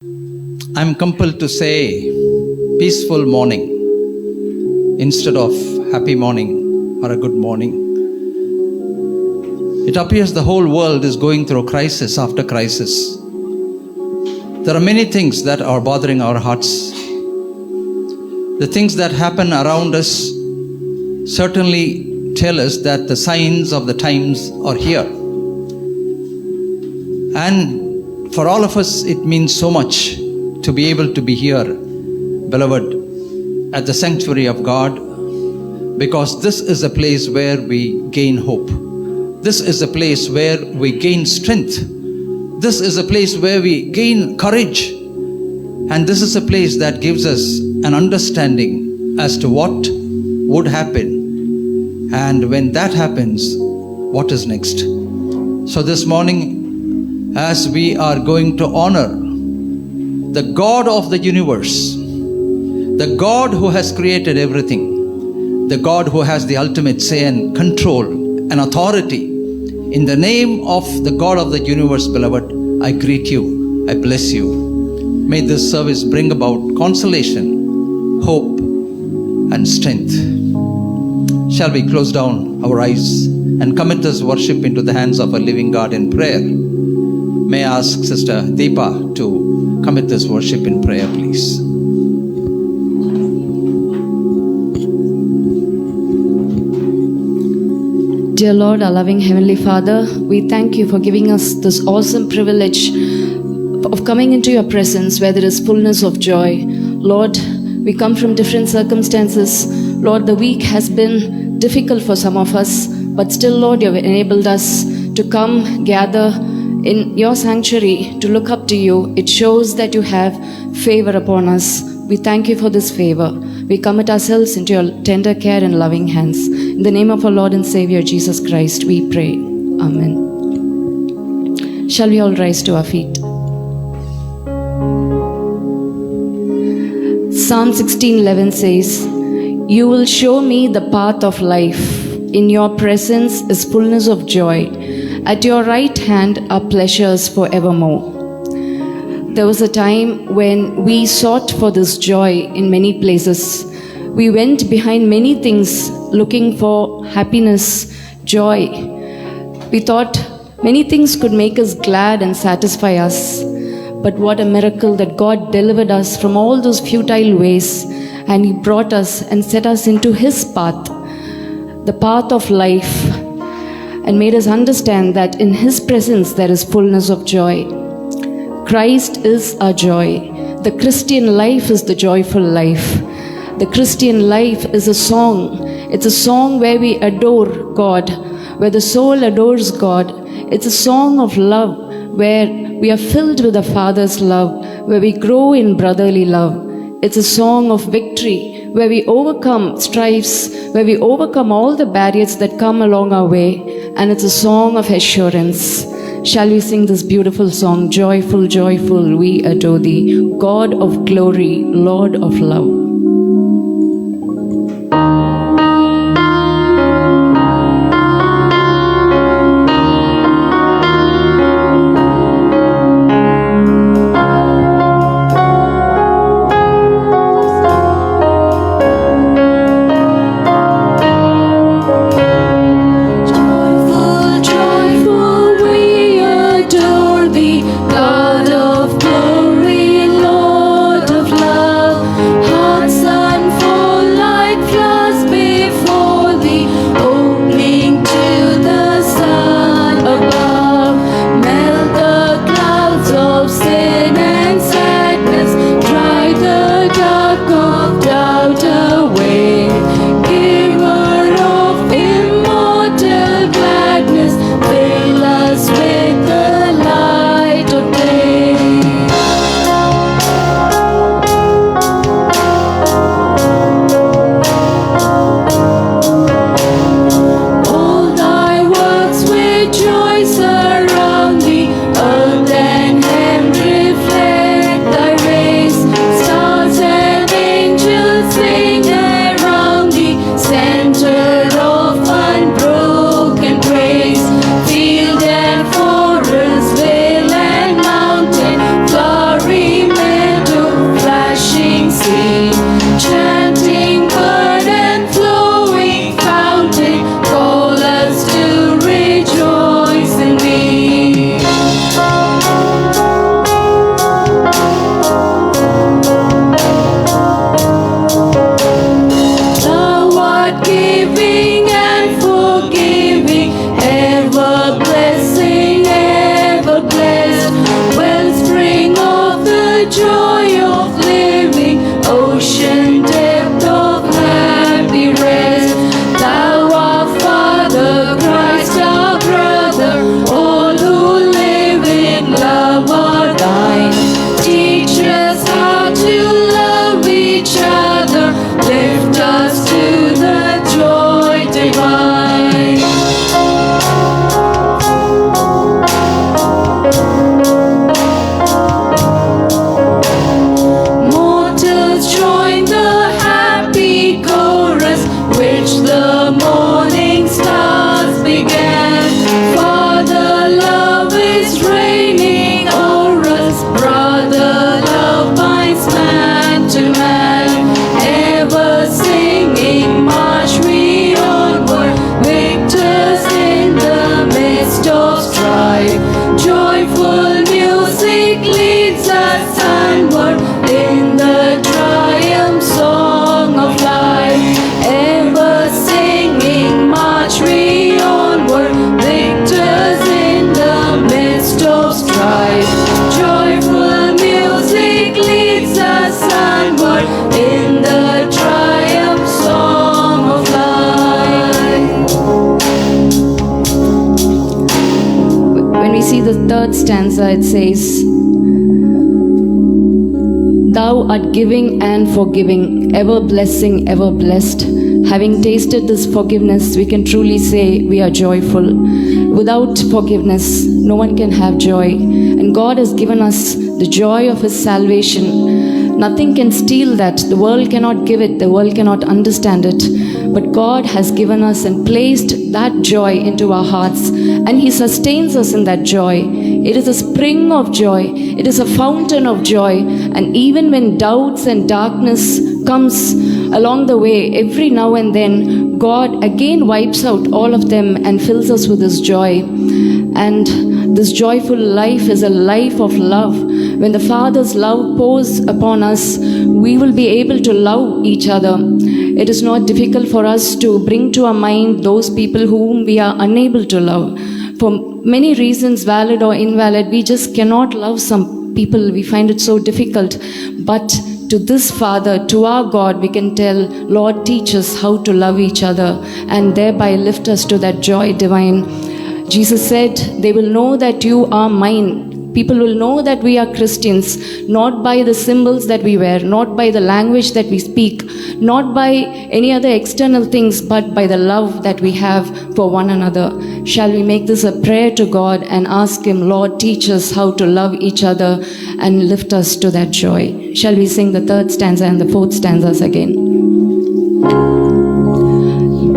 I'm compelled to say peaceful morning instead of happy morning or a good morning. It appears the whole world is going through crisis after crisis. There are many things that are bothering our hearts. The things that happen around us certainly tell us that the signs of the times are here. And for all of us, it means so much to be able to be here, beloved, at the sanctuary of God, because this is a place where we gain hope. This is a place where we gain strength. This is a place where we gain courage. And this is a place that gives us an understanding as to what would happen. And when that happens, what is next? So this morning, as we are going to honor the God of the universe, the God who has created everything, the God who has the ultimate say and control and authority, in the name of the God of the universe, beloved, I greet you, I bless you. May this service bring about consolation, hope, and strength. Shall we close down our eyes and commit this worship into the hands of a living God in prayer? May I ask Sister Deepa to commit this worship in prayer, please. Dear Lord, our loving Heavenly Father, we thank you for giving us this awesome privilege of coming into your presence where there is fullness of joy. Lord, we come from different circumstances. Lord, the week has been difficult for some of us, but still, Lord, you have enabled us to come gather in your sanctuary to look up to you. It shows that you have favor upon us. We thank you for this favor. We commit ourselves into your tender care and loving hands. In the name of our Lord and Savior Jesus Christ, we pray. Amen. Shall we all rise to our feet? Psalm 16:11 says, "You will show me the path of life. In your presence is fullness of joy. At your right hand are pleasures forevermore." There was a time when we sought for this joy in many places. We went behind many things looking for happiness, joy. We thought many things could make us glad and satisfy us. But what a miracle that God delivered us from all those futile ways, and He brought us and set us into His path, the path of life, and made us understand that in His presence there is fullness of joy. Christ is our joy. The Christian life is the joyful life. The Christian life is a song. It's a song where we adore God, where the soul adores God. It's a song of love where we are filled with the Father's love, where we grow in brotherly love. It's a song of victory where we overcome strifes, where we overcome all the barriers that come along our way. And it's a song of assurance. Shall we sing this beautiful song, "Joyful, joyful, we adore thee, God of glory, Lord of love." Hearts unfold like flowers. stanza, it says, Thou art giving and forgiving, ever blessing, ever blessed. Having tasted this forgiveness, we can truly say we are joyful. Without forgiveness, no one can have joy. And God has given us the joy of His salvation. Nothing can steal that. The world cannot give it. The world cannot understand it. But God has given us and placed that joy into our hearts. And He sustains us in that joy. It is a spring of joy. It is a fountain of joy. And even when doubts and darkness comes along the way, every now and then, God again wipes out all of them and fills us with His joy. And this joyful life is a life of love. When the Father's love pours upon us, we will be able to love each other. It is not difficult for us to bring to our mind those people whom we are unable to love. For many reasons, valid or invalid, we just cannot love some people. We find it so difficult. But to this Father, to our God, we can tell, Lord, teach us how to love each other and thereby lift us to that joy divine. Jesus said, they will know that you are mine. People will know that we are Christians, not by the symbols that we wear, not by the language that we speak, not by any other external things, but by the love that we have for one another. Shall we make this a prayer to God and ask Him, Lord, teach us how to love each other and lift us to that joy? Shall we sing the third stanza and the fourth stanzas again?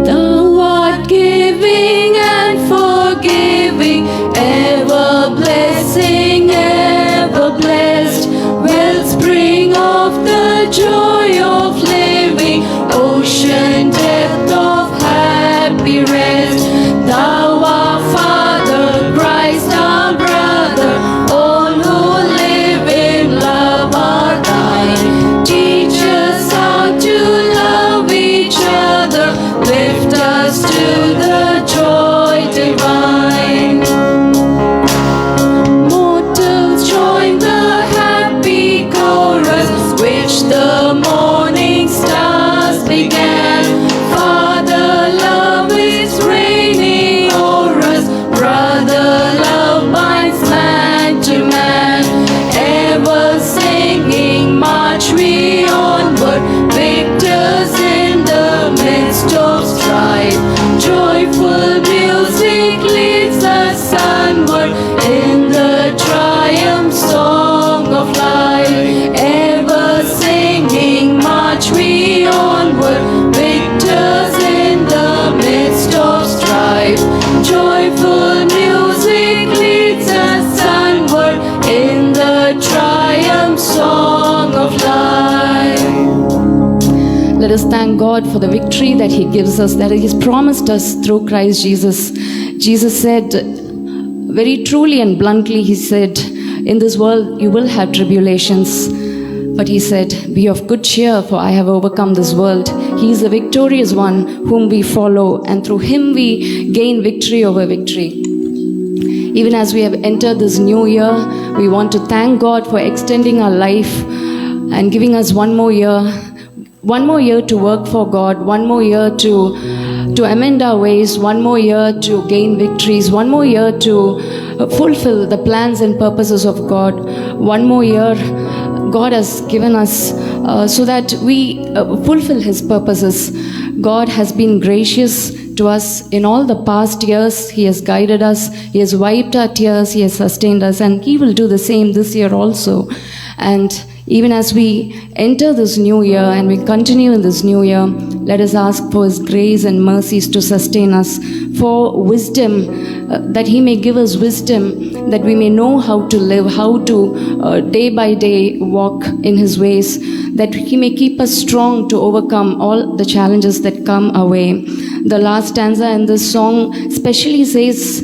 Thou art giving and forgiving, ever blessing, ever blessed, wellspring of the joy of living, ocean depth of happy rest. Thou our Father, Christ our brother, all who live in love are thine. Teach us how to love each other, lift us to the joy divine. Mortals join the happy chorus which the morning stars began. Father love is reigning o'er us, brother love binds man to man. Ever singing march we onward, victors in the midst of strife. Joyful music leads us sunward in the triumph song of life. Ever singing march we onward, victors in the midst of strife. Joyful music leads us sunward in the triumph song of life. Let us thank God for the victory that He gives us, that He has promised us through Christ Jesus. Jesus said, very truly and bluntly, He said, in this world you will have tribulations. But He said, be of good cheer, for I have overcome this world. He is the victorious one whom we follow, and through Him we gain victory over victory. Even as we have entered this new year, we want to thank God for extending our life and giving us one more year to work for God, one more year to amend our ways, one more year to gain victories, one more year to fulfill the plans and purposes of God, one more year God has given us so that we fulfill His purposes. God has been gracious to us in all the past years. He has guided us, He has wiped our tears, He has sustained us, and He will do the same this year also. And even as we enter this new year and we continue in this new year, let us ask for His grace and mercies to sustain us, for wisdom, that He may give us wisdom, that we may know how to live, how to day by day walk in His ways, that He may keep us strong to overcome all the challenges that come our way. The last stanza in this song especially says,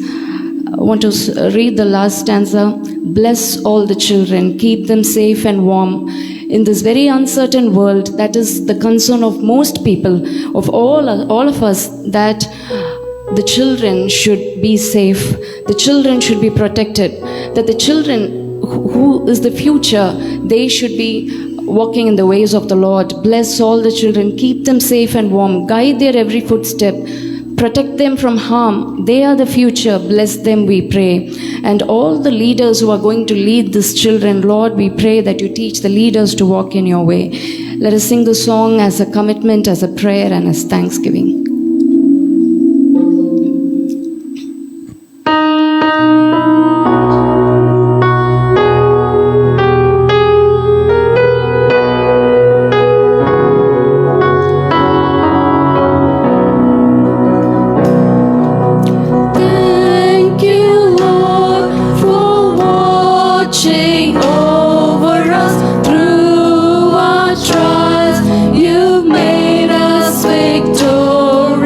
I want to read the last stanza. Bless all the children, keep them safe and warm. In this very uncertain world, that is the concern of most people, of all of us, that the children should be safe, the children should be protected, that the children who is the future, they should be walking in the ways of the Lord. Bless all the children, keep them safe and warm, guide their every footstep, Protect them from harm. They are the future. Bless them, we pray. And all the leaders who are going to lead these children, Lord, we pray that you teach the leaders to walk in your way. Let us sing the song as a commitment, as a prayer, and as thanksgiving. Thank you, Lord, for watching over us through our trials. You made us victorious.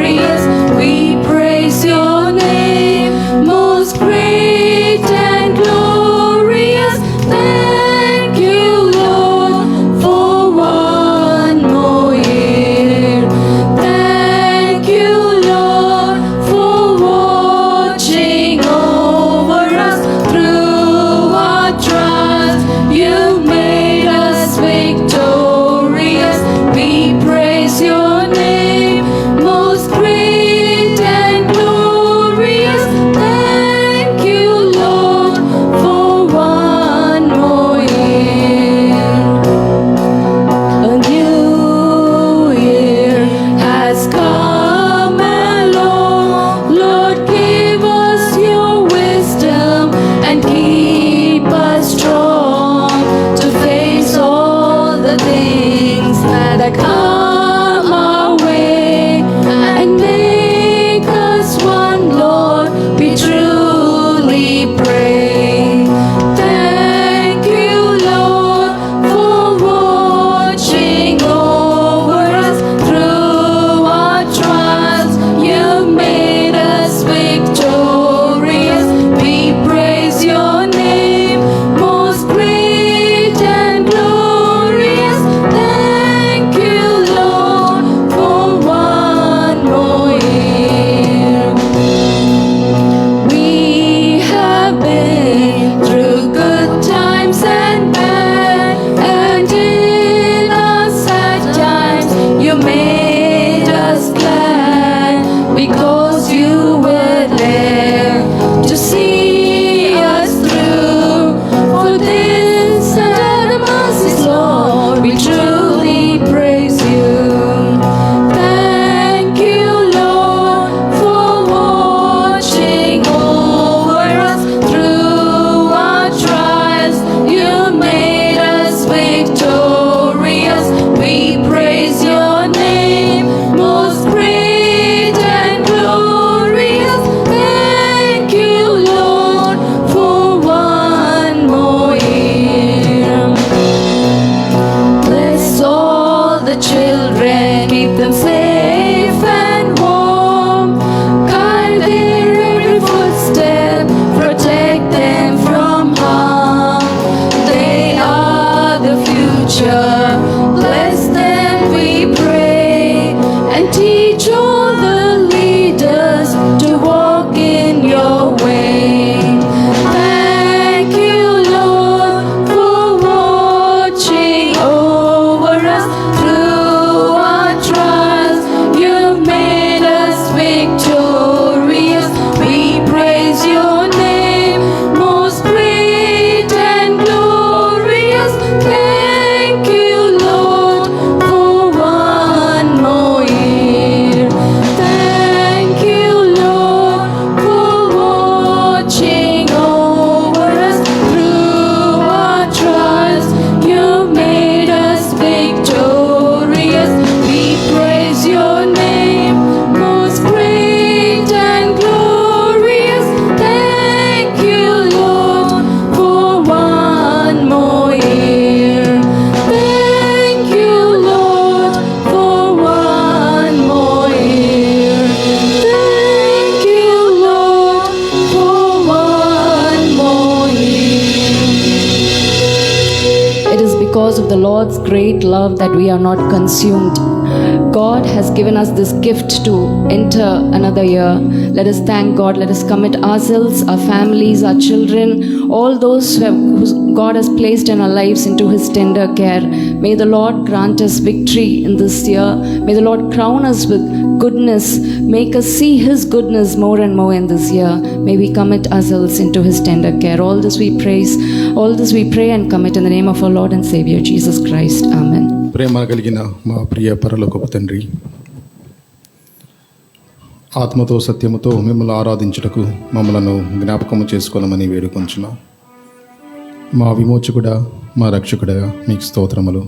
because of the Lord's great love that we are not consumed. God has given us this gift to enter another year. Let us thank God. Let us commit ourselves, our families, our children, all those who God has placed in our lives into His tender care. May the Lord grant us victory in this year. May the Lord crown us with goodness. Make us see His goodness more and more in this year. May we commit ourselves into His tender care. All this we pray and commit in the name of our Lord and Savior Jesus Christ. Amen. ప్రేమ కలిగిన మా ప్రియ పరలోకపు తండ్రి, ఆత్మతో సత్యముతో మిమ్మల్ని ఆరాధించుటకు మమ్మలను జ్ఞాపకము చేసుకోనమని వేడుకొంచున్నాం. మా విమోచకుడా, మా రక్షకుడా మీకు స్తోత్రములు.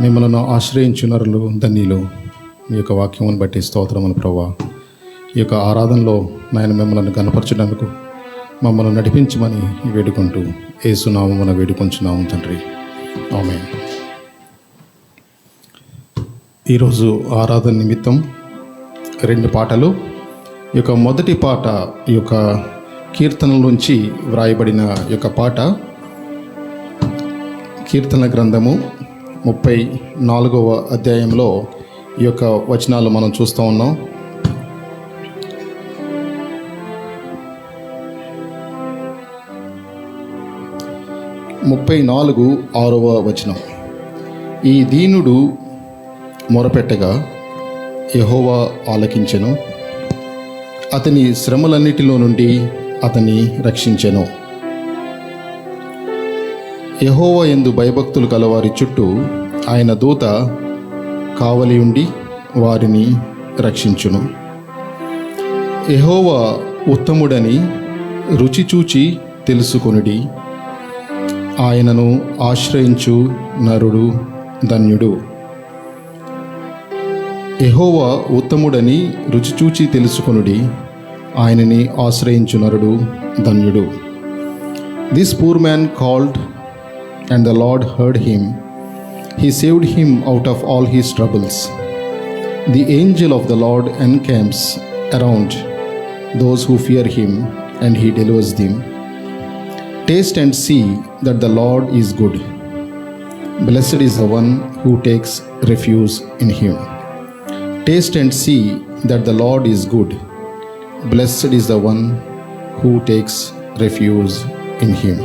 మిమ్మలను ఆశ్రయించు నరులు ధన్యులు. మీ యొక్క వాక్యమును బట్టి స్తోత్రములు ప్రభువా. ఈ యొక్క ఆరాధనలో నాయన మిమ్మల్ని కనపరచడానికి మమ్మల్ని నడిపించమని వేడుకుంటూ యేసునామమున వేడుకొంచున్నాము తండ్రి. ఆమేన్. ఈరోజు ఆరాధన నిమిత్తం 2 పాటలు. ఈ యొక్క మొదటి పాట ఈ యొక్క కీర్తనల నుంచి వ్రాయబడిన ఈ యొక్క పాట కీర్తన గ్రంథము 34వ అధ్యాయంలో ఈ యొక్క వచనాలు మనం చూస్తూ ఉన్నాం. ముప్పై 6వ వచనం. ఈ దీనుడు మొరపెట్టగా యెహోవా ఆలకించెను, అతని శ్రమలన్నిటిలో నుండి అతన్ని రక్షించెను. యెహోవా యందు భయభక్తులు కలవారి చుట్టూ ఆయన దూత కావలి ఉండి వారిని రక్షించును. యెహోవా ఉత్తముడని రుచి చూచి తెలుసుకొనుడి, ఆయనను ఆశ్రయించు నరుడు ధన్యుడు. యెహోవా ఉత్తముడని రుచిచూచి తెలుసుకొనుడి, ఆయనని ఆశ్రయించు నరుడు ధన్యుడు. This poor man called and the lord heard him. He saved him out of all his troubles. The angel of the lord encamps around those who fear him and he delivers them. Taste and see that the lord is good. Blessed is the one who takes refuge in him. Taste and see that the Lord is good. Blessed is the one who takes refuge in him.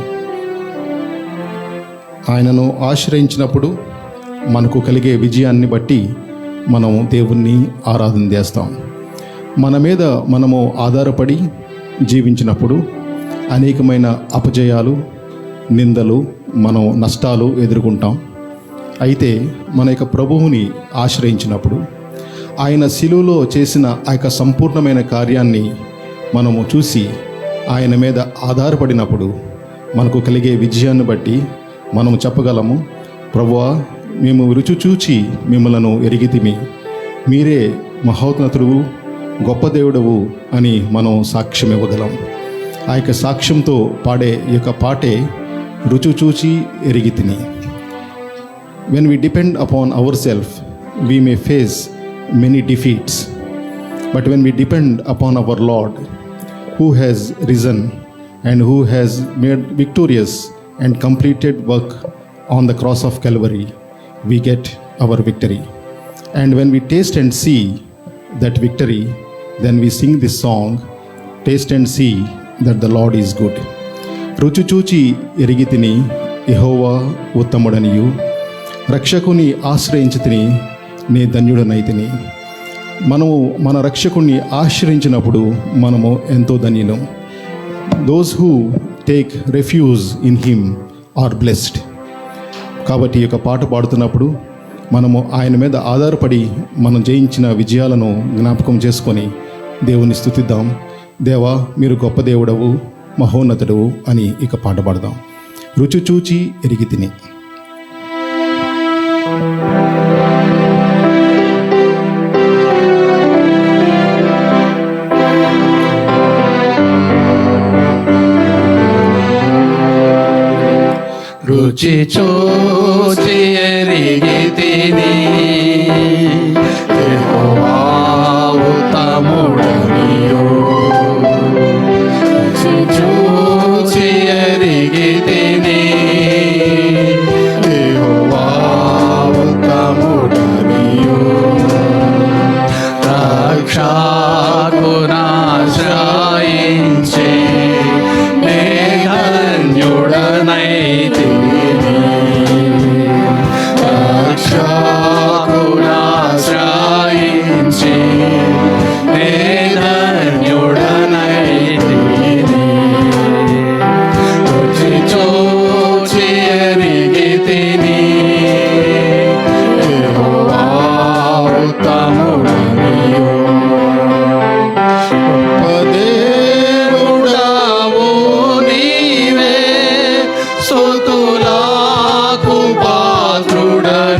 ఆయనను ఆశ్రయించినప్పుడు మనకు కలిగే విజయాన్ని బట్టి మనం దేవుణ్ణి ఆరాధన చేస్తాం. మన మీద మనము ఆధారపడి జీవించినప్పుడు అనేకమైన అపజయాలు, నిందలు, మనం నష్టాలు ఎదుర్కొంటాం. అయితే మన యొక్క ప్రభువుని ఆశ్రయించినప్పుడు ఆయన శిలువలో చేసిన ఆ యొక్క సంపూర్ణమైన కార్యాన్ని మనము చూసి ఆయన మీద ఆధారపడినప్పుడు మనకు కలిగే విజయాన్ని బట్టి మనము చెప్పగలము, ప్రభువా మేము రుచి చూచి మిమ్మలను ఎరిగితిమి, మీరే మహోన్నతుడు గొప్ప దేవుడవు అని మనం సాక్ష్యం ఇవ్వగలం. ఆ యొక్క సాక్ష్యంతో పాడే ఈ యొక్క పాటే రుచి చూచి ఎరిగితిని. When we depend upon ourselves, we may face many defeats. But when we depend upon our Lord, who has risen and who has made victorious and completed work on the cross of Calvary, we get our victory. And when we taste and see that victory, then we sing this song, taste and see that the Lord is good. రుచి చూచి ఎరిగితిని, యెహోవా ఉత్తముడనియు, రక్షకుని ఆశ్రయించితిని, నే ధన్యుడనైతిని. మనము మన రక్షకుని ఆశ్రయించినప్పుడు మనము ఎంతో ధన్యులం. Those who take refuge in him are blessed. కాబట్టి ఈ యొక్క పాట పాడుతున్నప్పుడు మనము ఆయన మీద ఆధారపడి మనం జయించిన విజయాలను జ్ఞాపకం చేసుకొని దేవుని స్తుతిద్దాం. దేవా మీరు గొప్ప దేవుడవు, మహోన్నతుడు అని ఇక పాట పాడదాం. రుచి చూచి ఎరిగితిని. రుచి చూచి ఎరిగితిని, యెహోవా ఉత్తముడనియు. రుచి చూచి ఎరిగితిని,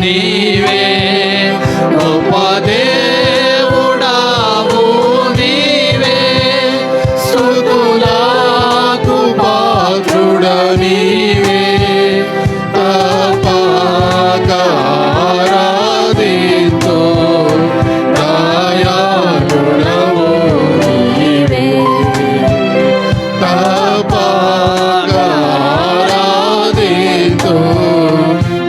నీవే, గొప్ప దేవుడావు నీవే, స్తుతులకు పాత్రుడ నీవే, తప్పక ఆరాధింతు దయాళుడవు నీవే, తప్పక ఆరాధింతు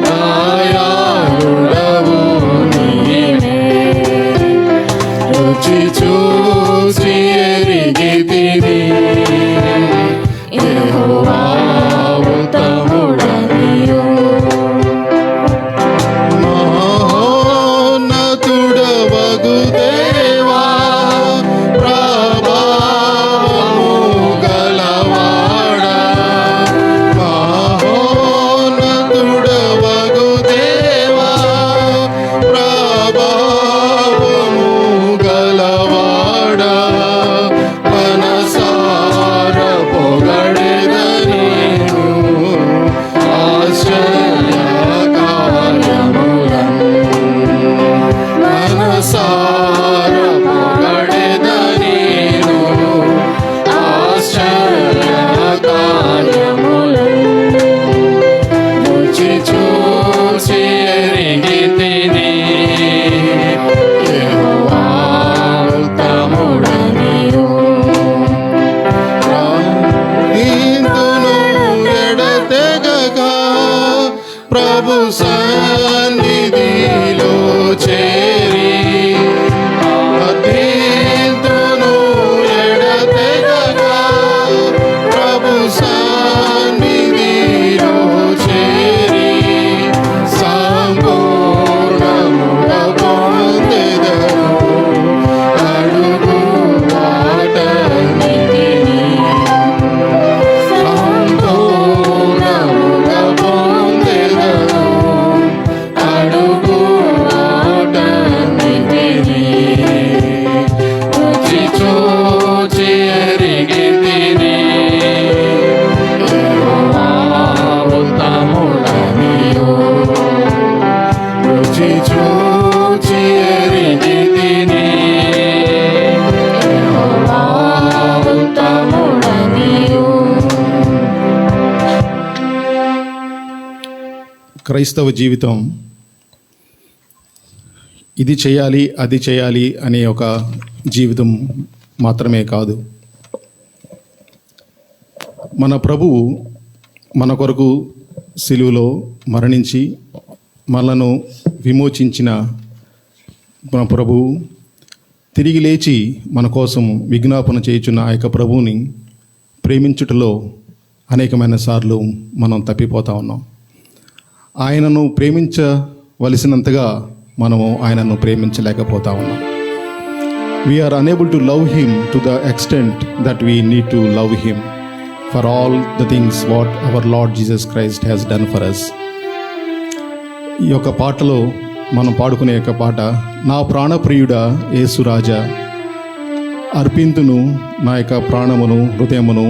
దయాళుడవు నీవే, రుచి చూసి ఎరిగితిని యెహోవా ఉత్తముడనియు, మహోన్నతుడవగు దేవా, ప్రభావము గలవాడా, మహోన్నతుడవగు దేవా, ప్రభావము గలవాడా, మనసార పొగడెదనేను ఆశ్చర్యకార్యములను, మనసార పొగడెదనేను ఆశ్చర్యకార్యములను, రుచి చూసి ఎరిగితిని యెహోవా ఉత్తముడనియు, ఇందును ఎడతెగక ప్రభు సన్నిధిలో చేరి, ఇందును ఎడతెగక ప్రభు సన్నిధిలో చేరి, సంపూర్ణముగా పొందెదరు అడుగు వాటన్నిటిని, సంపూర్ణముగా పొందెదరు అడుగు వాటన్నిటిని, రుచి చూచి ఎరిగితిని యెహోవా ఉత్తముడనియు, రుచి చూచి ఎరిగితిని యెహోవా ఉత్తముడనియు. క్రైస్తవ జీవితం ఇది చేయాలి అది చేయాలి అనే ఒక జీవితం మాత్రమే కాదు. మన ప్రభువు మన కొరకు సిలువలో మరణించి మనలను విమోచించిన మన ప్రభువు తిరిగి లేచి మన కోసం విజ్ఞాపన చేయుచున్న ఆ యొక్క ప్రభువుని ప్రేమించుటలో అనేకమైన సార్లు మనం తప్పిపోతా ఉన్నాం. ఆయనను ప్రేమించవలసినంతగా మనము ఆయనను ప్రేమించలేకపోతా ఉన్నాం. We are unable to love him to the extent that we need to love him for all the things what our Lord Jesus Christ has done for us. ఈ యొక్క పాటలో మనం పాడుకునే యొక్క పాట, నా ప్రాణప్రియుడా యేసురాజా, అర్పింతును నా యొక్క ప్రాణమును హృదయమును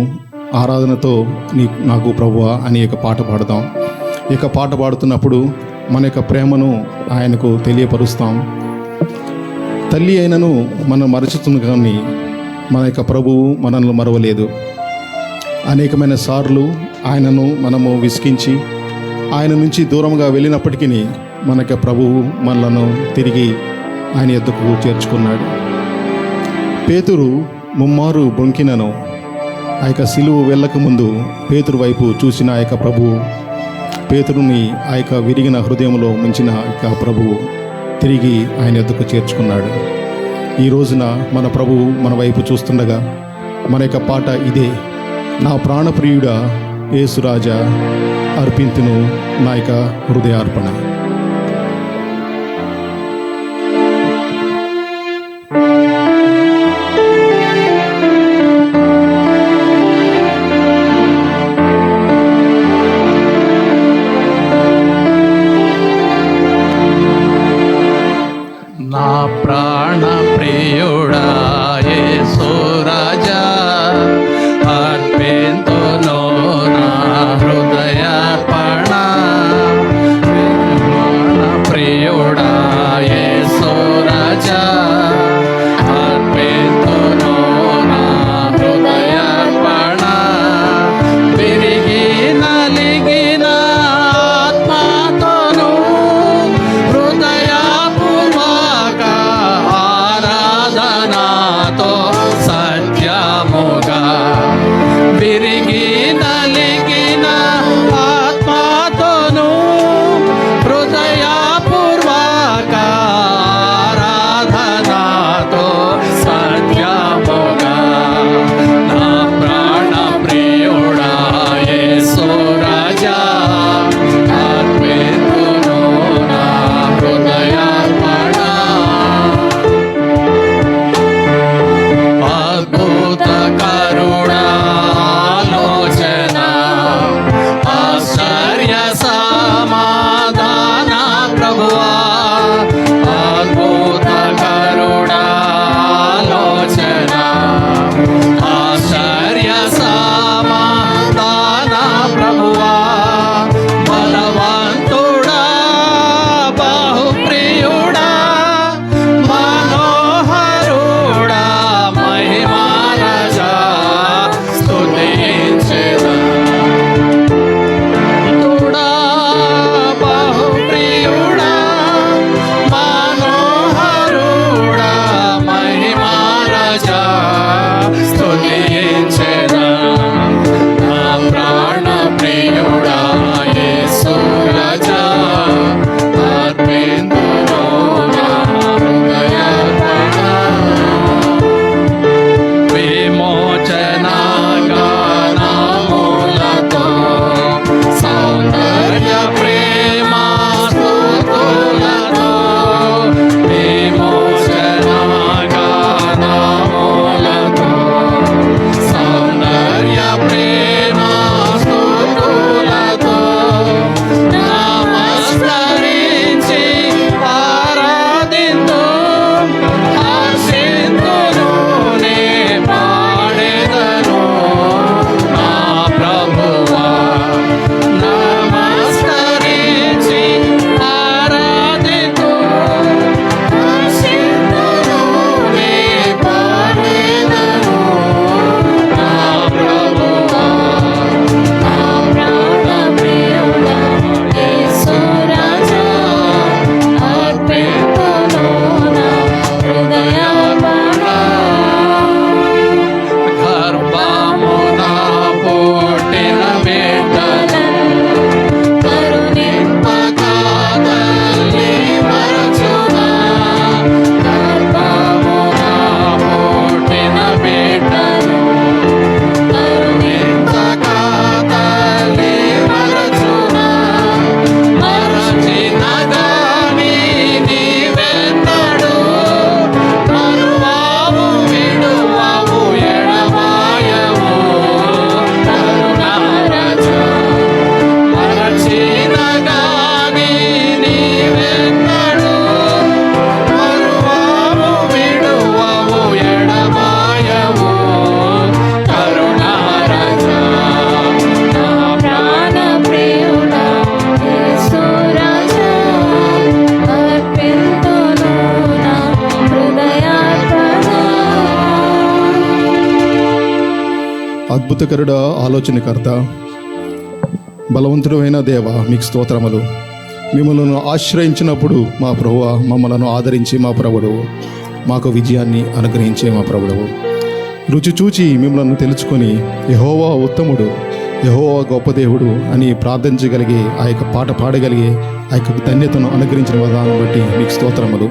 ఆరాధనతో నాకు ప్రభువా అని యొక్క పాట పాడతాం. ఈ యొక్క పాట పాడుతున్నప్పుడు మన యొక్క ప్రేమను ఆయనకు తెలియపరుస్తాం. తల్లి అయినను మనం మరచుతుంది, కానీ మన యొక్క ప్రభువు మనల్ని మరవలేదు. అనేకమైన సార్లు ఆయనను మనము విసికించి ఆయన నుంచి దూరంగా వెళ్ళినప్పటికీ మన యొక్క ప్రభువు మనలను తిరిగి ఆయన యొద్దకు చేర్చుకున్నాడు. పేతురు ముమ్మారు బొంకినను ఆ యొక్క సిలువ వెళ్ళకముందు పేతురు వైపు చూసిన ఆ యొక్క ప్రభువు, పేతురుని ఆ యొక్క విరిగిన హృదయంలో ముంచిన యొక్క ప్రభువు తిరిగి ఆయన యొద్దకు చేర్చుకున్నాడు. ఈ రోజున మన ప్రభువు మన వైపు చూస్తుండగా మన యొక్క పాట ఇదే, నా ప్రాణప్రియుడా యేసురాజా, అర్పింతును నా యొక్క హృదయార్పణ. నా ప్రాణ ప్రియుడా యేసు రాజా, అర్పింతును నా హృదయార్పణ, అద్భుతకరుడ, ఆలోచనకర్త, బలవంతుడైన దేవ, మీకు స్తోత్రములు. మిమ్మల్ని ఆశ్రయించినప్పుడు మా ప్రభువా మమ్మలను ఆదరించి మా ప్రభువు మాకు విజయాన్ని అనుగ్రహించే మా ప్రభువు. రుచి చూచి మిమ్మల్ని తెలుసుకొని యెహోవా ఉత్తముడు, యెహోవా గొప్ప దేవుడు అని ప్రార్థించగలిగే, ఆ యొక్క పాట పాడగలిగే ఆ యొక్క ధన్యతను అనుగ్రహించిన విధానం బట్టి మీకు స్తోత్రములు.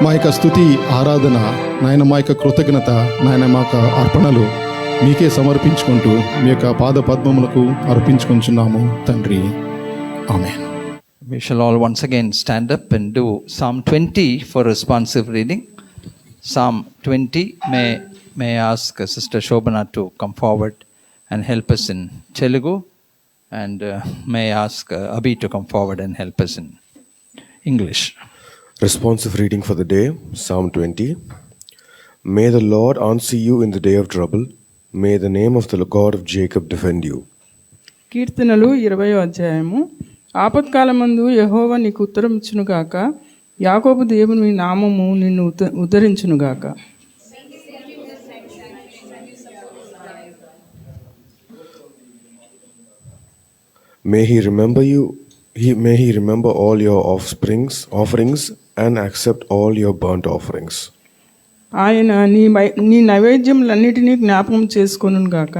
మా యొక్క స్తుతి, ఆరాధన నాయన, మా యొక్క కృతజ్ఞత నాయన, మా యొక్క అర్పణలు మీకే సమర్పించుకుంటూ మీ యొక్క పాద పద్మములకు అర్పించుకుంటున్నాము తండ్రి. ఆమేన్. We shall all once again stand up and do Psalm 20 for responsive reading. Psalm 20, may I ask Sister Shobana to come forward and help us in Telugu, and may I ask Abhi to come forward and help us in English. Responsive reading for the day, Psalm 20. May the Lord answer you in the day of trouble. May the name of the God of Jacob defend you. కీర్తనలు 20వ అధ్యాయము. ఆపత్కాలమందు యెహోవా నీకు ఉత్తరమిచ్చునుగాక, యాకోబు దేవుని నామము నిన్ను ఉద్ధరించునుగాక. May he remember you. May he remember all your offerings and accept all your burnt offerings. ఆయన నీ నైవేద్యములన్నిటినీ జ్ఞాపకం చేసుకొనుగాక,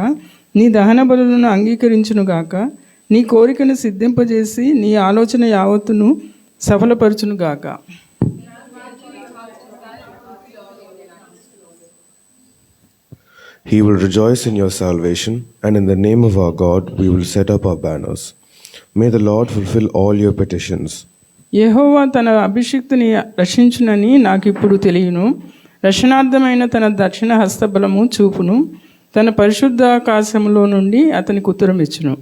నీ దహన బలులను అంగీకరించునుగాక, నీ కోరికను సిద్ధింపజేసి నీ ఆలోచన యావత్తును సఫలపరచునుగాక. He will rejoice in your salvation, and in the name of our God we will set up our banners. May the Lord fulfill all your petitions. యెహోవా తన అభిషిక్తుని రక్షించునని నాకిప్పుడు తెలియను. రక్షణార్థమైన తన దక్షిణ హస్తబలము చూపును. తన పరిశుద్ధాకాశములో నుండి అతనికి ఉత్తరం ఇచ్చును.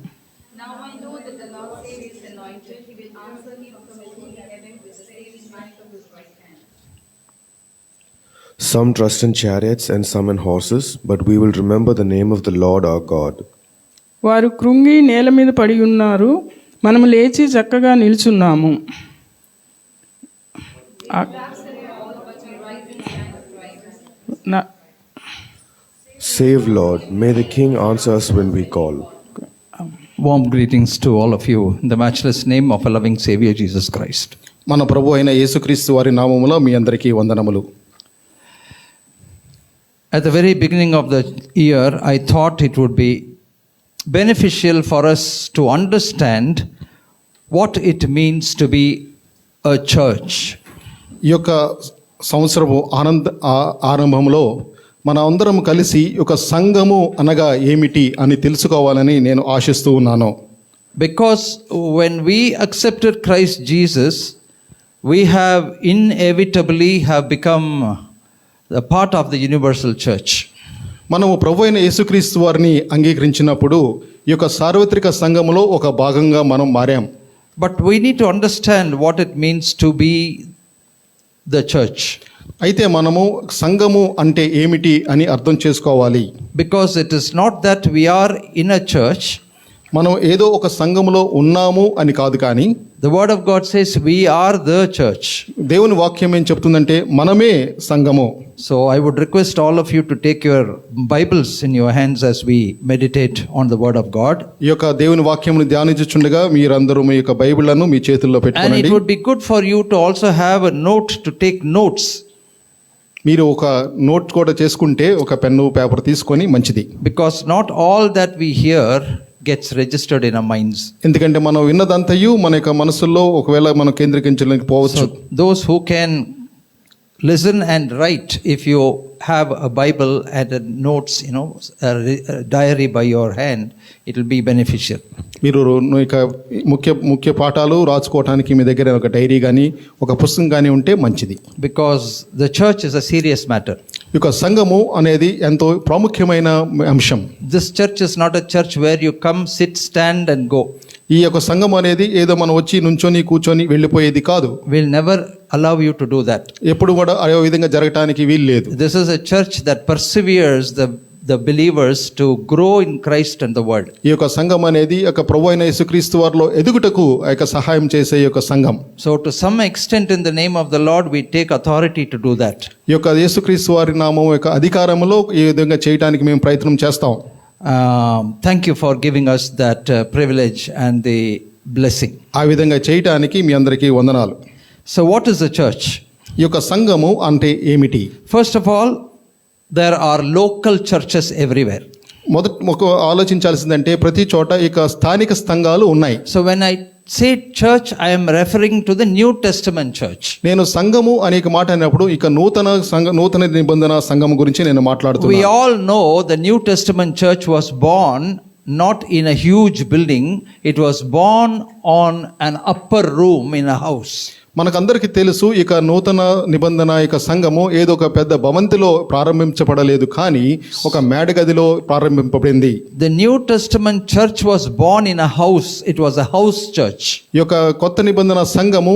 Some trust in chariots and some in horses, but we will remember the name of the Lord our God. వారు కృంగి నేల మీద పడి ఉన్నారు, మనము లేచి చక్కగా నిల్చున్నాము. Save, Lord. May the King answer us when we call. Warm greetings to all of you in the matchless name of our loving Savior Jesus Christ. మన ప్రభు అయిన యేసుక్రీస్తు వారి నామములో మీ అందరికీ వందనములు. At the very beginning of the year, I thought it would be beneficial for us to understand what it means to be a church. ఈ యొక్క సంవత్సరము ఆరంభంలో మన అందరం కలిసి ఒక సంఘము అనగా ఏమిటి అని తెలుసుకోవాలని నేను ఆశిస్తూ ఉన్నాను. Because when we accepted Christ Jesus, we have inevitably become a part of the universal church. మనము ప్రభు అయిన యేసుక్రీస్తు వారిని అంగీకరించినప్పుడు ఈ యొక్క సార్వత్రిక సంఘములో ఒక భాగంగా మనం మారాం. But we need to understand what it means to be the church. అయితే మనము సంఘము అంటే ఏమిటి అని అర్థం చేసుకోవాలి. Because it is not that we are in a church. మనం ఏదో ఒక సంఘములో ఉన్నాము అని కాదు, కానీ The word of God says we are the church. దేవుని వాక్యం ఏం చెప్తుందంటే మనమే సంఘము. So I would request all of you to take your Bibles in your hands as we meditate on the word of God. ఈ యొక్క దేవుని వాక్యమును ధ్యానించుచుండగా మీరందరూ మీ యొక్క బైబిళ్లను మీ చేతుల్లో And it పెట్టుకోండి. would be good for you to also have a note to take notes. మీరు ఒక నోట్ కూడా చేసుకుంటే ఒక పెన్ను పేపర్ తీసుకొని మంచిది. Because not all that we hear gets registered in our minds. ఎందుకంటే మనం విన్నదంతయు మన యొక్క మనసులో ఒకవేళ మనం కేంద్రీకరించలేకపోవచ్చు. So those who can listen and write, if you have a Bible and a notes, a diary by your hand, it will be beneficial. మీరు ఇక ముఖ్య పాఠాలు రాసుకోవటానికి మీ దగ్గర ఒక డైరీ కానీ ఒక పుస్తకం కానీ ఉంటే మంచిది. Because the church is a serious matter. ఈ యొక్క సంఘము అనేది ఎంతో ప్రాముఖ్యమైన అంశం. This church is not a church where you come, sit, stand and go. ఈ యొక్క సంఘం అనేది ఏదో మనం వచ్చి నుంచొని కూర్చొని వెళ్ళిపోయేది కాదు. We'll never allow you to do that. ఎప్పుడు కూడా ఆ విధంగా జరగటానికి వీలు లేదు. This is a church that perseveres the believers to grow in Christ and the word. ఈ యొక్క సంఘం అనేది ఒక ప్రభు అయిన యేసుక్రీస్తు వారిలో ఎదుగుటకు ఆ యొక్క సహాయం చేసే యొక్క సంఘం. So to some extent in the name of the Lord we take authority to do that. ఈ యొక్క యేసుక్రీస్తు వారి నామం యొక్క అధికారములో ఈ విధంగా చేయడానికి మేము ప్రయత్నం చేస్తాం. Thank you for giving us that privilege and the blessing. ఆ విధంగా చేయటానికి మీ అందరికీ వందనాలు. So, what is the church? ఈ యొక్క సంఘము అంటే ఏమిటి? First of all, there are local churches everywhere. ఒక ఆలోచించాల్సిందంటే ప్రతి చోట ఇక స్థానిక సంఘాలు ఉన్నాయి. So, when I say church, I am referring to the New Testament church. నేను సంఘము అనేక మాట అన్నప్పుడు ఇక నూతన నిబంధన సంఘం గురించి నేను We మాట్లాడుతున్నాను. all know the New Testament church was born not in a huge building, it was born on an upper room in a house. మనకందరికీ తెలుసు ఇక నూతన నిబంధన ఇక సంఘము ఏదో ఒక పెద్ద భవంతిలో ప్రారంభించబడలేదు, కానీ ఒక మేడగదిలో ప్రారంభింపబడింది. The New Testament church was born in a house, it was a house church. ఈ యొక్క కొత్త నిబంధన సంఘము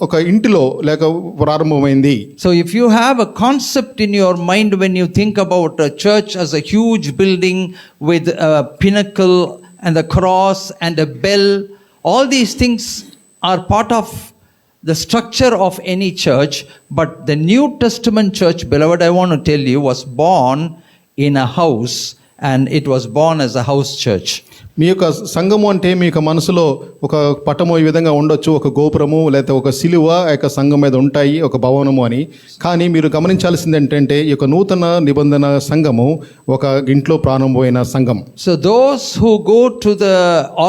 ఒక ఇంటిలో లేక ప్రారంభమైంది. So if you have a concept in your mind when you think about a church as a huge building with a pinnacle and a cross and a bell, all these things are part of the structure of any church. But the New Testament church, beloved, I want to tell you, was born in a house, and it was born as a house church. మీ యొక్క సంఘము అంటే మీ యొక్క మనసులో ఒక పటము ఈ విధంగా ఉండొచ్చు, ఒక గోపురము లేకపోతే ఒక సిలువ ఆ యొక్క సంఘం మీద ఉంటాయి, ఒక భవనము అని. కానీ మీరు గమనించాల్సింది ఏంటంటే ఈ యొక్క నూతన నిబంధన సంఘము ఒక ఇంట్లో ప్రారంభమైన సంఘం. So those who go to the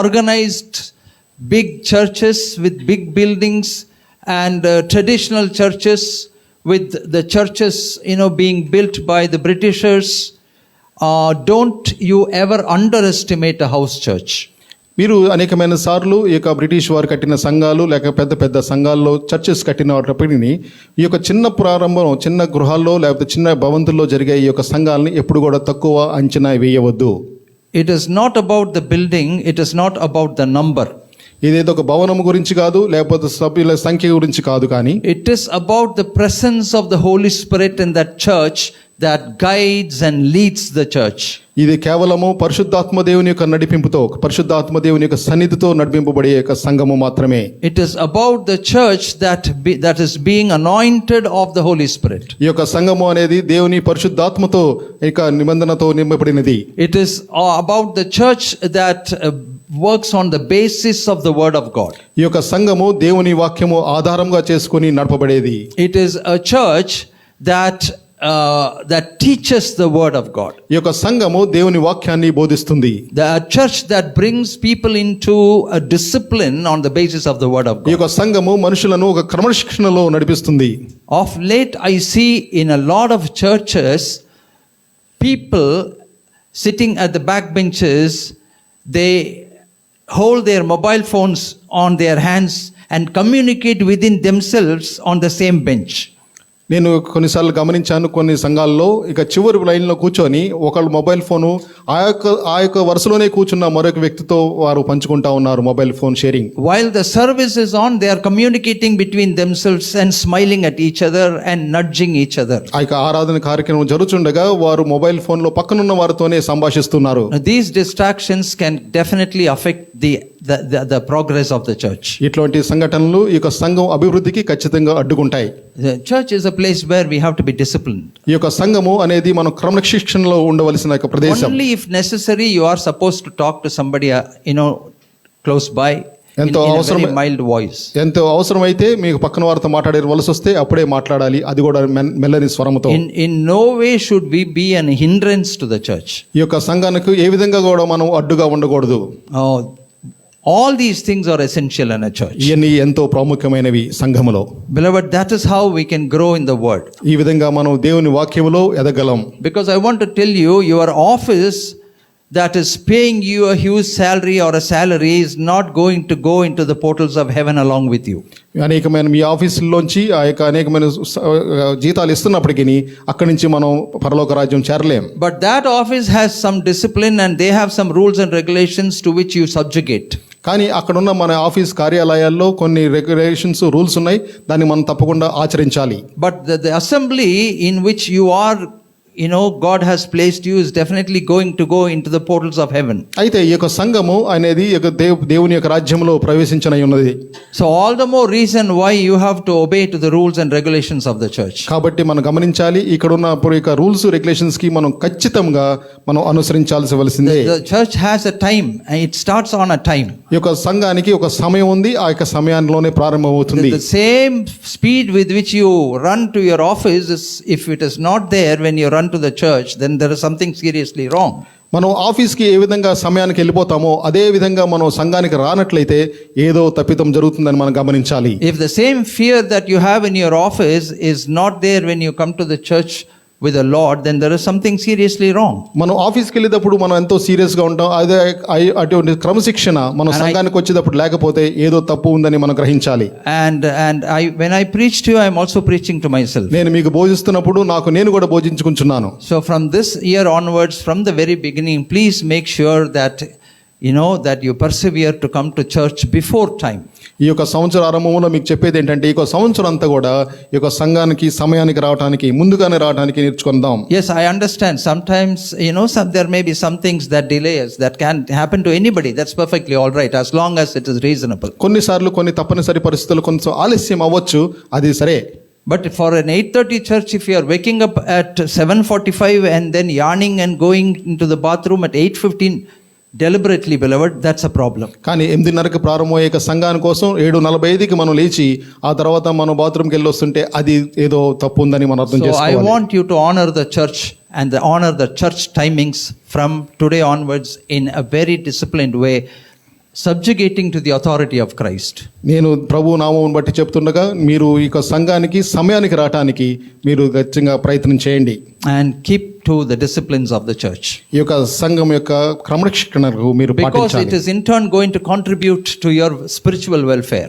organized big churches with big buildings and traditional churches with the churches being built by the Britishers, don't you ever underestimate a house church. మీరు అనేకమైన సార్లు ఈ యొక్క బ్రిటిష్ వారు కట్టిన సంఘాలు లేక పెద్ద పెద్ద సంఘాల్లో చర్చెస్ కట్టినప్పటికీ ఈ యొక్క చిన్న ప్రారంభం చిన్న గృహాల్లో లేకపోతే చిన్న భవంతుల్లో జరిగే ఈ యొక్క సంఘాలని ఎప్పుడు కూడా తక్కువ అంచనా వేయవద్దు. It is not about the building, it is not about the number. ఇదేదో ఒక భవనం గురించి కాదు, లేకపోతే సభ్యుల సంఖ్య గురించి కాదు, కానీ it is about the presence of the Holy Spirit in that church that guides and leads the church. ఇది కేవలము పరిశుద్ధాత్మ దేవుని యొక్క నడిపింపుతో, పరిశుద్ధాత్మ దేవుని యొక్క సన్నిధితో నడిపింపబడే యొక్క సంఘము మాత్రమే. It is about the church that is being anointed of the Holy Spirit. ఈ యొక్క సంఘము అనేది దేవుని పరిశుద్ధాత్మతో ఇక నిబంధనతో నింపబడినది. It is about the church that works on the basis of the word of God. ఈ యొక్క సంఘము దేవుని వాక్యము ఆధారంగా చేసుకొని నడపబడేది. It is a church that teaches the word of God. ఈ యొక్క సంఘము దేవుని వాక్యాన్ని బోధిస్తుంది. The church that brings people into a discipline on the basis of the word of ఈ God. యొక్క సంఘము మనుషులను ఒక క్రమశిక్షణలో నడిపిస్తుంది. Of late I see in a lot of churches people sitting at the back benches, they hold their mobile phones on their hands and communicate within themselves on the same bench. నేను కొన్నిసార్లు గమనించాను, కొన్ని సంఘాల్లో ఇక చివరి లైన్లో కూర్చొని ఒకళ్ళు మొబైల్ ఫోను ఆ యొక్క వరుసలోనే కూర్చున్న మరొక వ్యక్తితో వారు పంచుకుంటా ఉన్నారు mobile phone sharing. While the service is on, they are communicating between themselves and smiling at each other and nudging each other. ఆ యొక్క ఆరాధన కార్యక్రమం జరుగుతుండగా వారు మొబైల్ ఫోన్లో పక్కనున్న వారితోనే సంభాషిస్తున్నారు. Now, these distractions can definitely affect the progress of the church. ఇట్లాంటి సంఘటనలు ఈ యొక్క సంఘం అభివృద్ధికి ఖచ్చితంగా అడ్డుకుంటాయి. The church is a place where we have to be disciplined. ఈ యొక్క సంఘము అనేది మనం క్రమశిక్షణలో ఉండవలసిన ఒక ప్రదేశం. Only if necessary you are supposed to talk to somebody close by in a very mild voice. ఎంతో అవసరమైతే మీకు పక్కన వారితో మాట్లాడవలసి వస్తే అప్పుడే మాట్లాడాలి, అది కూడా మెల్లని స్వరముతో. In no way should we be an hindrance to the church. ఈ యొక్క సంఘానికి ఏ విధంగా కూడా మనం అడ్డుగా ఉండకూడదు. All these things are essential in a church. ఇవన్నీ ఎంతో ప్రాముఖ్యమైనవి సంఘములో. Beloved, that is how we can grow in the word. ఈ విధంగా మనం దేవుని వాక్యములో ఎదగలం. Because I want to tell you, your office that is paying you a huge salary or a salary is not going to go into the portals of heaven along with you. అనేకమైన మీ ఆఫీసుల్లోంచి ఆ యొక్క అనేకమైన జీతాలు ఇస్తున్నప్పటికీ అక్కడి నుంచి మనం పరలోక రాజ్యం చేరలేం. But that office has some discipline and they have some rules and regulations to which you subjugate. కానీ అక్కడున్న మన ఆఫీస్ కార్యాలయాల్లో కొన్ని రెగ్యులేషన్స్ రూల్స్ ఉన్నాయి, దాన్ని మనం తప్పకుండా ఆచరించాలి. But the assembly in which you are God has placed you is definitely going to go into the portals of heaven. అయితే ఈ యొక్క సంఘము అనేది ఈ యొక్క దేవుని యొక్క రాజ్యంలో ప్రవేశించనై ఉన్నది. So all the more reason why you have to obey to the rules and regulations of the church. కాబట్టి మనం గమనించాలి, ఇక్కడ ఉన్న యొక్క రూల్స్ రెగ్యులేషన్స్ కి మనం ఖచ్చితంగా మనం అనుసరించాల్సివలసిందే. The church has a time and it starts on a time. ఈ యొక్క సంఘానికి ఒక సమయం ఉంది, ఆ యొక్క సమయంలోనే ప్రారంభమవుతుంది. The same speed with which you run to your office is, if it is not there when you run to the church, then there is something seriously wrong. మనం ఆఫీస్కి ఏ విధంగా సమయానికి వెళ్ళిపోతామో అదే విధంగా మనం సంఘానికి రానట్లయితే ఏదో తప్పిదం జరుగుతుందని మనం గమనించాలి. If the same fear that you have in your office is not there when you come to the church with the Lord, then there is something seriously wrong. మనం ఆఫీస్కి వెళ్ళేటప్పుడు మనం ఎంతో సీరియస్గా ఉంటాం, అదే అటువంటి క్రమశిక్షణ మనం సంఘానికి వచ్చేటప్పుడు లేకపోతే ఏదో తప్పు ఉందని మనం గ్రహించాలి. And when I preach to you, I am also preaching to myself. నేను మీకు బోధిస్తున్నప్పుడు నేను కూడా బోధించుకుంటున్నాను. So from this year onwards, from the very beginning, please make sure that that you persevere to come to church before time. ఈ యొక్క సంవత్సర ఆరంభంలో మీకు చెప్పేది ఏంటంటే ఈ యొక్క సంవత్సరం అంతా కూడా ఈ యొక్క సంఘానికి సమయానికి రావడానికి ముందుగానే రావడానికి నేర్చుకుందాం. Yes, I understand. Sometimes there may be some things that delay us, that can happen to anybody. That's perfectly all right, as long as it is reasonable. కొన్నిసార్లు కొన్ని తప్పనిసరి పరిస్థితులు కొంచెం ఆలస్యం అవ్వచ్చు, అది సరే. But for an 8:30 church, if you are waking up at 7:45 and then yarning and going into the bathroom at 8:15 deliberately, beloved, that's a problem. కానీ 8:30కి ప్రారంభమయ్యే సంఘాని కోసం 7:45కి మనం లేచి ఆ తర్వాత మనం బాత్రూమ్కి వెళ్ళి వస్తుంటే అది ఏదో తప్పు ఉందని మనం అర్థం So I చేసుకోవాలి. want you to honor the church and honor the church timings from today onwards in a very disciplined way, subjugating to the authority of Christ. నేను ప్రభు నామమును బట్టి చెప్తుండగా మీరు ఈ యొక్క సంఘానికి సమయానికి రావడానికి మీరు గట్టిగా ప్రయత్నం చేయండి. And keep to the disciplines of the church. ఈ యొక్క సంఘం యొక్క క్రమశిక్షణకు మీరు Because పాటించాలి. it is in turn going to contribute to your spiritual welfare.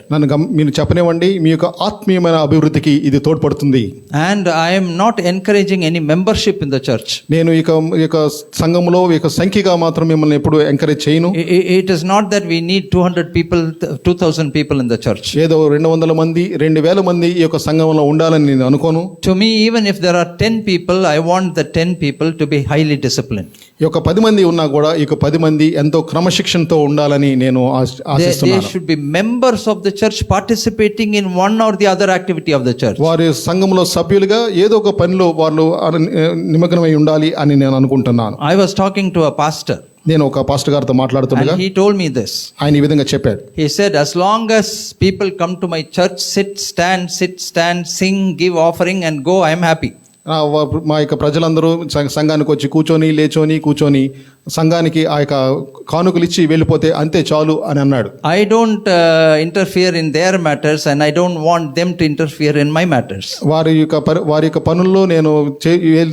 మీరు చెప్పనివ్వండి, మీ యొక్క ఆత్మీయమైన అభివృద్ధికి ఇది తోడ్పడుతుంది. And I am not encouraging any membership in the church. నేను ఈ యొక్క సంఘంలో ఈ యొక్క సంఖ్యగా మాత్రం మిమ్మల్ని ఎప్పుడు ఎంకరేజ్ చేయను. It is not that we need 200 people, 2000 people in the church. ఏదో 200 మంది 2000 మంది ఈ యొక్క సంఘంలో ఉండాలని నేను అనుకోను. To me, even if there are 10 people, I want the 10 people to be highly disciplined. ఈ యొక్క 10 మంది ఉన్నా కూడా ఈ యొక్క 10 మంది ఎంతో క్రమశిక్షణతో ఉండాలని నేను They ఆశిస్తున్నాను. should be members of the church, participating in one or the other activity of the church. వారి సంఘంలో సభ్యులుగా ఏదో ఒక పనిలో వాళ్ళు నిమగ్నమై ఉండాలి అని నేను అనుకుంటున్నాను. I was talking to a pastor నేను ఒక పాస్టర్ గారితో మాట్లాడుతుండగా and he told me this. ఆయన ఈ విధంగా చెప్పాడు. He said, as long as people come to my church, sit, stand, sing, give offering and go, I am happy. మా యొక్క ప్రజలందరూ సంఘానికి వచ్చి కూర్చొని సంఘానికి ఆ యొక్క కానుకలు ఇచ్చి వెళ్ళిపోతే అంతే చాలు అని అన్నాడు. I don't interfere in their matters and I don't want them to interfere in my matters. వారి యొక్క పనుల్లో నేను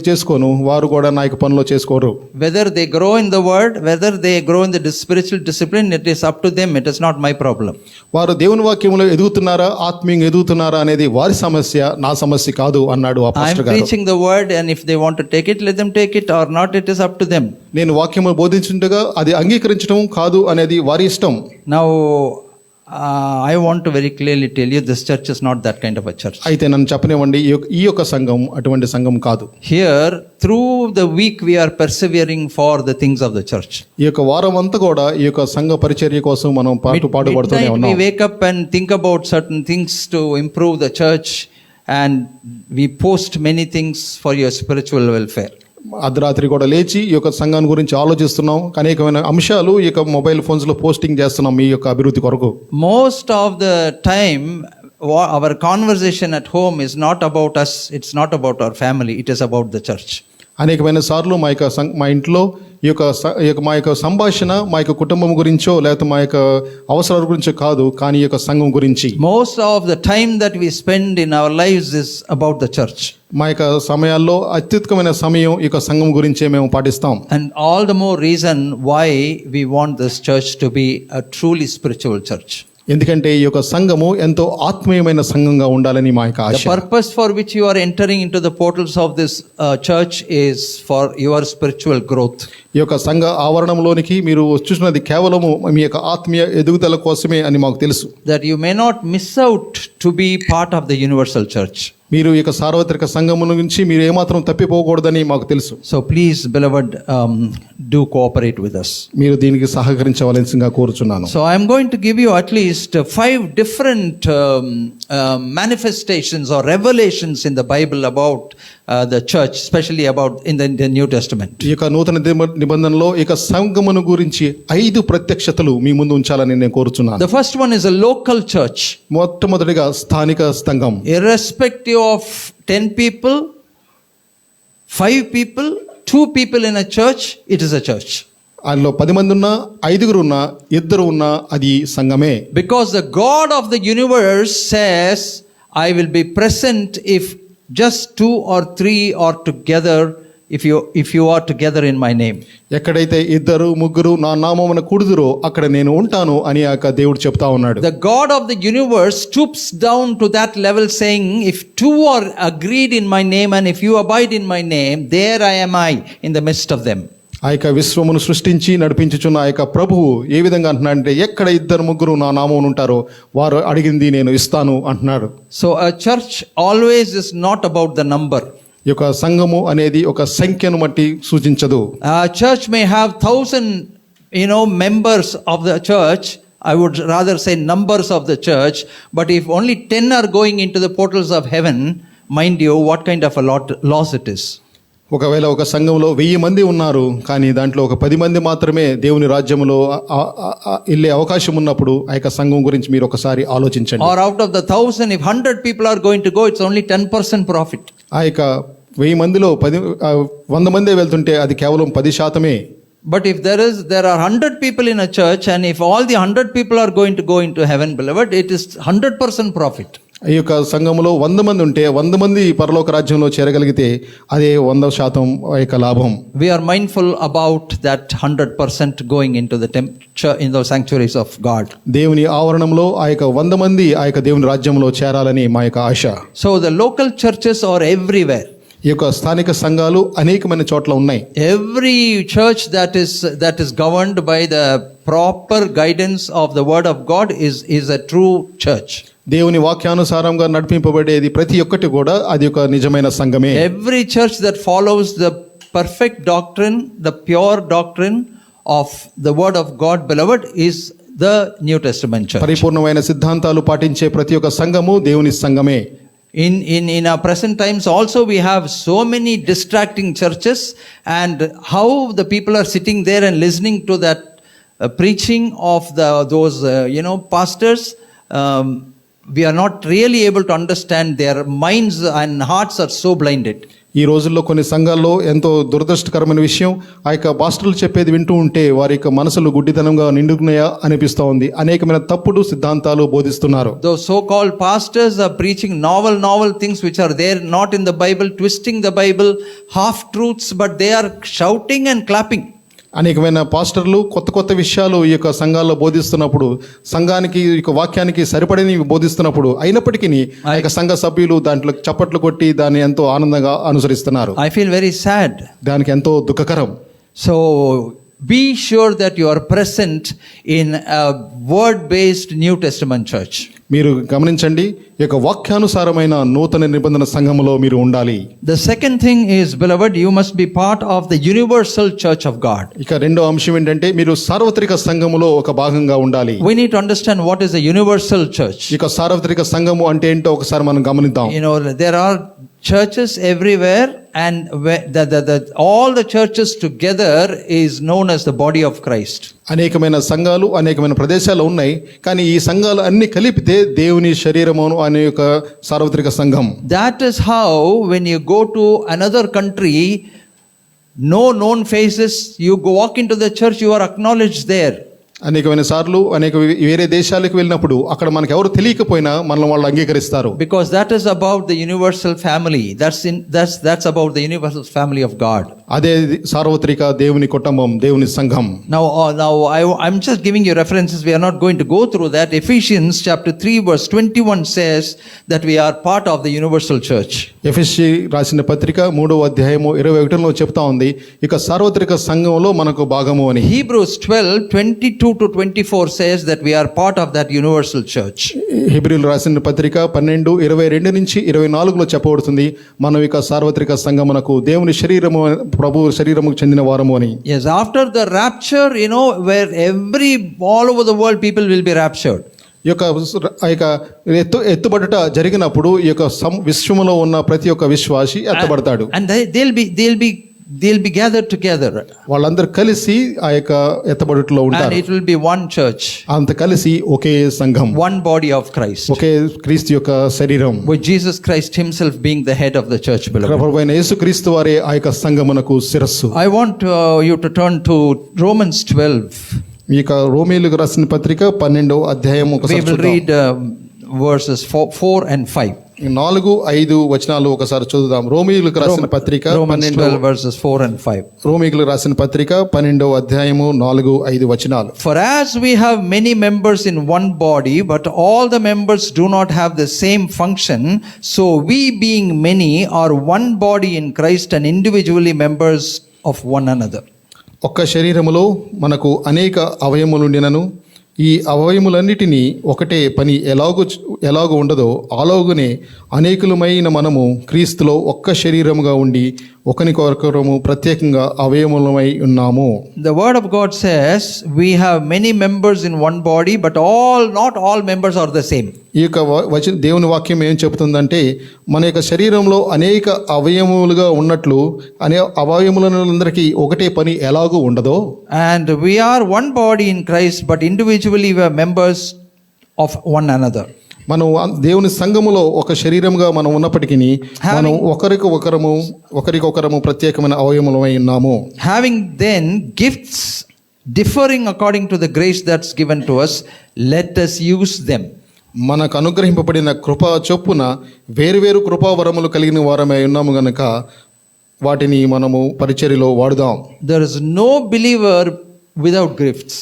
చేసుకోను, వారు కూడా నా యొక్క పనుల్లో చేసుకోరు. Whether they grow in the word, whether they grow in the spiritual discipline, it is up to them. It is not my problem. వారు దేవుని వాక్యంలో ఎదుగుతున్నారా, ఆత్మీయంగా ఎదుగుతున్నారా అనేది వారి సమస్య, నా సమస్య కాదు అన్నాడు ఆ I am పాస్టర్ గారు. preaching the word, and if they want to take it, let them take it, or not, it is up to them. నేను వాక్యము బోధించుండగా అది అంగీకరించడం కాదు అనేది వారి ఇష్టం. Now I want to very clearly tell you, this church is not that kind of a church. అయితే నన్ను చెప్పనివ్వండి, ఈ యొక్క సంఘం అటువంటి సంఘం కాదు. Here, through the week, we are persevering for the things of the church. ఈ యొక్క వారం అంతా కూడా ఈ యొక్క సంఘ పరిచర్య కోసం మనం పాటుపడుతూనే Midnight, ఉన్నాం. we wake up and think about certain things to improve the church, and we post many things for your spiritual welfare. అర్ధరాత్రి కూడా లేచి ఈ యొక్క సంఘాన్ని గురించి ఆలోచిస్తున్నాం, అనేకమైన అంశాలు ఈ యొక్క మొబైల్ ఫోన్స్ లో పోస్టింగ్ చేస్తున్నాం మీ యొక్క అభివృద్ధి కొరకు. Most of the time, our conversation at home is not about us, it's not about our family, it is about the church. అనేకమైన సార్లు మా ఇంట్లో మా యొక్క సంభాషణ మా యొక్క కుటుంబం గురించో లేకపోతే మా యొక్క అవసరాల గురించో కాదు, కానీ ఈ యొక్క సంఘం గురించి. Most of the time that we spend in our lives is about the church. మా యొక్క సమయాల్లో అత్యుత్తమైన సమయం ఈ యొక్క సంఘం గురించే మేము పాటిస్తాం. And all the more reason why we want this church to be a truly spiritual church. ఎందుకంటే ఈ యొక్క సంఘము ఎంతో ఆత్మీయమైన సంఘంగా ఉండాలని మా యొక్క ఆశ. The purpose for which you are entering into the portals of this church is for your spiritual growth. ఈ యొక్క సంఘ ఆవరణంలోనికి మీరు చూసినది కేవలము మీ యొక్క ఆత్మీయ ఎదుగుదల కోసమే అని మాకు తెలుసు. That you may not miss out to be part of the universal church. మీరు ఇక సార్వత్రిక సంఘము నుంచి మీరు ఏమాత్రం తప్పిపోకూడదని మాకు తెలుసు. So please, beloved, do cooperate with us. మీరు దీనికి సహకరించవలసిందిగా కోరుచున్నాను. So I am going to give you at least 5 different manifestations or revelations in the Bible about the church, especially about in the New Testament. ఈ యొక్క నూతన నిబంధనలో ఇక సంఘమును గురించి 5 ప్రత్యక్షతలు మీ ముందు ఉంచాలని నేను కోరుచున్నాను. The first one is a local church. మొట్టమొదటిగా స్థానిక సంఘం. Irrespective of 10 people, 5 people, 2 people in a church, it is a church. అందులో 10 మంది ఉన్నా, 5 ఉన్నా, 2 ఉన్నా అది సంఘమే. Because the God of the universe says, I will be present if just 2 or 3 are together, if you are together in my name. ఎక్కడైతే 2, 3 నా నామమున కూడుదురో అక్కడ నేను ఉంటాను అని ఆ దేవుడు చెప్తా ఉన్నాడు. The God of the universe stoops down to that level, saying, if 2 are agreed in my name and if you abide in my name, there I am in the midst of them. ఆ యొక్క విశ్వమును సృష్టించి నడిపించుచున్న ఆ యొక్క ప్రభువు ఏ విధంగా అంటున్నాడంటే, ఎక్కడ 2, 3 నా నామమున ఉంటారో వారు అడిగింది నేను ఇస్తాను అంటున్నాడు. So a church always is not about the number. ఈ యొక్క సంఘము అనేది ఒక సంఖ్యను బట్టి సూచించదు. A church may have 1,000 members of the church. I would rather say numbers of the church. But if only 10 are going into the portals of heaven, mind you, what kind of a loss it is. ఒకవేళ ఒక సంఘంలో 1000 మంది ఉన్నారు, కానీ దాంట్లో ఒక 10 మంది మాత్రమే దేవుని రాజ్యములో వెళ్ళే అవకాశం ఉన్నప్పుడు ఆ యొక్క సంఘం గురించి మీరు ఒకసారి ఆలోచించండి. Or out of the 1,000, if 100 people are going to go, it's only 10% profit. ఆ యొక్క 1000 మందిలో 100 మందే వెళ్తుంటే అది కేవలం 10%. But if there are 100 people in a church, and if all the 100 people are going to go into heaven, beloved, it is 100% profit. ఈ యొక్క సంఘములో 100 మంది ఉంటే 100 మంది పరలోక రాజ్యంలో చేరగలిగితే అదే 100% యొక్క లాభం. We are mindful about that 100% going into the in the sanctuaries of God. దేవుని ఆవరణంలో ఆ యొక్క 100 మంది ఆ యొక్క దేవుని రాజ్యంలో చేరాలని మా యొక్క ఆశ. So the local churches are everywhere. ఈ యొక్క స్థానిక సంఘాలు అనేకమైన చోట్ల ఉన్నాయి. Every church that is governed by the proper guidance of the word of God is a true church. దేవుని వాక్యానుసారంగా నడిపింపబడేది ప్రతి ఒక్కటి కూడా అది ఒక నిజమైన సంఘమే. Every church that follows the perfect doctrine, the pure doctrine of the word of God, beloved, is the New Testament church. పరిపూర్ణమైన సిద్ధాంతాలు పాటించే ప్రతి ఒక్క సంఘము దేవుని సంఘమే. In our present times also we have so many distracting churches, and how the people are sitting there and listening to that preaching of those pastors. We are not really able to understand. Their minds and hearts are so blinded. ఈ రోజుల్లో కొన్ని సంఘాల్లో ఎంతో దురదృష్టకరమైన విషయం, ఆ యొక్క పాస్టర్లు చెప్పేది వింటూ ఉంటే వారి యొక్క మనసులు గుడ్డితనంగా నిండుకున్నాయా అనిపిస్తూ ఉంది. అనేకమైన తప్పుడు సిద్ధాంతాలు బోధిస్తున్నారు. Those so-called pastors are preaching novel things which are there not in the Bible, twisting the Bible, half truths, but they are shouting and clapping. అనేకమైన పాస్టర్లు కొత్త విషయాలు ఈ యొక్క సంఘాల్లో బోధిస్తున్నప్పుడు, సంఘానికి ఈ యొక్క వాక్యానికి సరిపడని బోధిస్తున్నప్పుడు అయినప్పటికీ ఆ యొక్క సంఘ సభ్యులు దాంట్లో చప్పట్లు కొట్టి దాన్ని ఎంతో ఆనందంగా అనుసరిస్తున్నారు. I feel very sad. దానికి ఎంతో దుఃఖకరం. So be sure that you are present in a word-based New Testament church. మీరు గమనించండి, ఈ యొక్క వాక్యానుసారమైన నూతన నిబంధన సంఘములో మీరు ఉండాలి. The second thing is, beloved, you must be part of the universal church of God. ఇక రెండో అంశం ఏంటంటే మీరు సార్వత్రిక సంఘములో ఒక భాగంగా ఉండాలి. We need to understand what is a universal church. ఇక సార్వత్రిక సంఘము అంటే ఏంటో ఒకసారి మనం గమనిద్దాం. There are churches everywhere, and all the churches together is known as the body of Christ. అనేకమైన సంఘాలు అనేకమైన ప్రదేశాలు ఉన్నాయి, కానీ ఈ సంఘాలు అన్ని కలిపితే దేవుని శరీరమును అనే ఒక సార్వత్రిక సంఘం. That is how when you go to another country, no known faces, you walk into the church, you are acknowledged there. అనేకమైన సార్లు వేరే దేశాలకు వెళ్ళినప్పుడు అక్కడ మనకు ఎవరు తెలియకపోయినా మనల్ని వాళ్ళు అంగీకరిస్తారు. Because that is about the universal family. That's about the universal family of God. అదే సార్వత్రిక దేవుని కుటుంబం, దేవుని సంఘం. Now I'm just giving you references. We are not going to go through that. Ephesians chapter 3 verse 21 says that we are part of the universal church. ఎఫెసీ రాసిన పత్రిక 3వ అధ్యాయము 21లో చెప్తా ఉంది, ఇక సార్వత్రిక సంఘంలో మనకు భాగము అని. Hebrews 12:22 2-24 says that we are part of that universal church. హెబ్రీయులు రాసిన పత్రిక 12:22 నుంచి 24లో చెప్పబడుతుంది మనం ఇక సార్వత్రిక సంఘమునకు దేవుని శరీరము ప్రభు శరీరముకు చెందిన వారము అని. Yes, after the rapture, where all over the world people will be raptured. ఈ యొక్క ఎత్తుబడుట జరిగినప్పుడు ఈ యొక్క విశ్వములో ఉన్న ప్రతి ఒక్క విశ్వాసి ఎత్తబడతాడు. And they'll be gathered together. వాళ్ళందరూ కలిసి ఆ యొక్క ఎత్తబడుటలో And ఉంటారు. it will be one church. అంత కలిసి ఒకే సంఘం, One body of Christ. ఒకే క్రీస్తు యొక్క శరీరం, With Jesus Christ himself being the head of the church, beloved. ప్రభువైన యేసుక్రీస్తు వారే ఆ యొక్క సంఘమునకు శిరస్సు. I want you to turn to Romans 12. ఈ యొక్క రోమీయులకు రాసిన పత్రిక 12వ అధ్యాయం We ఒకసారి will చూద్దాం. read verses 4 and 5. 4-5 వచనాలు ఒకసారి చదువుదాం. రోమీయులకు రాసిన పత్రిక Romans 12 verses 4 and 5. రోమీయులకు రాసిన పత్రిక 12వ అధ్యాయము 4-5 వచనాలు. For as we have many members in one body, but all the members do not have the same function, so we being many are one body in Christ and individually members of one another. ఒక్క శరీరములో మనకు అనేక అవయములుండినను ఈ అవయములన్నిటినీ ఒకటే పని ఎలాగూ ఉండదో అలాగునే అనేకులమైన మనము క్రీస్తులో ఒక్క శరీరముగా ఉండి ఒకరికొకరము ప్రత్యేకంగా అవయములమై ఉన్నాము. The word of God says we have many members in one body, but not all members are the same. ఈ యొక్క దేవుని వాక్యం ఏం చెబుతుందంటే మన యొక్క శరీరంలో అనేక అవయములుగా ఉన్నట్లు అవయములందరికీ ఒకటే పని ఎలాగూ ఉండదో, And we are one body in Christ, but individually we are members of one another. మనం దేవుని సంఘములో ఒక శరీరముగా మనం ఉన్నప్పటికీ మనం ఒకరికొకరము ప్రత్యేకమైన అవయములమై ఉన్నాము. Having then gifts differing according to the grace that's given to us, let us use them. మనకు అనుగ్రహింపబడిన కృప చొప్పున వేరువేరు కృపావరములు కలిగిన వారమై ఉన్నాము గనుక వాటిని మనము పరిచర్యలో వాడుదాం. There is no believer without gifts.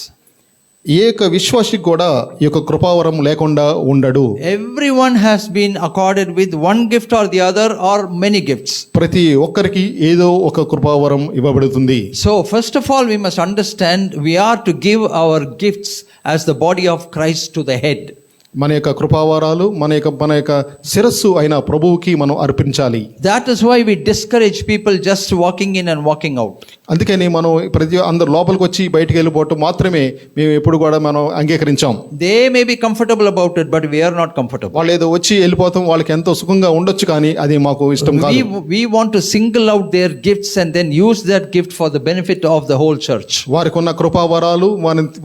ఏ యొక్క విశ్వాసికి కూడా ఈ యొక్క కృపావరం లేకుండా ఉండడు. Everyone has been accorded with one gift or the other or many gifts. ప్రతి ఒక్కరికి ఏదో ఒక కృపావరం ఇవ్వబడుతుంది. So first of all we must understand we are to give our gifts as the body of Christ to the head. మన యొక్క కృపావరాలు మన యొక్క శిరస్సు అయిన ప్రభువుకి మనం అర్పించాలి. That is why we discourage people just walking in and walking out. అందుకని మనం అందరు లోపలికి వచ్చి బయటికి వెళ్ళిపోవటం మాత్రమే మేము ఎప్పుడు కూడా మనం అంగీకరించాం. They may be comfortable about it, but we are not comfortable. వాళ్ళు ఏదో వచ్చి వెళ్ళిపోతాం, వాళ్ళకి ఎంతో సుఖంగా ఉండొచ్చు, కానీ అది మాకు ఇష్టం కాదు. We want to single out their gifts and then use that gift for the benefit of the whole church. వారికి ఉన్న కృపావరాలు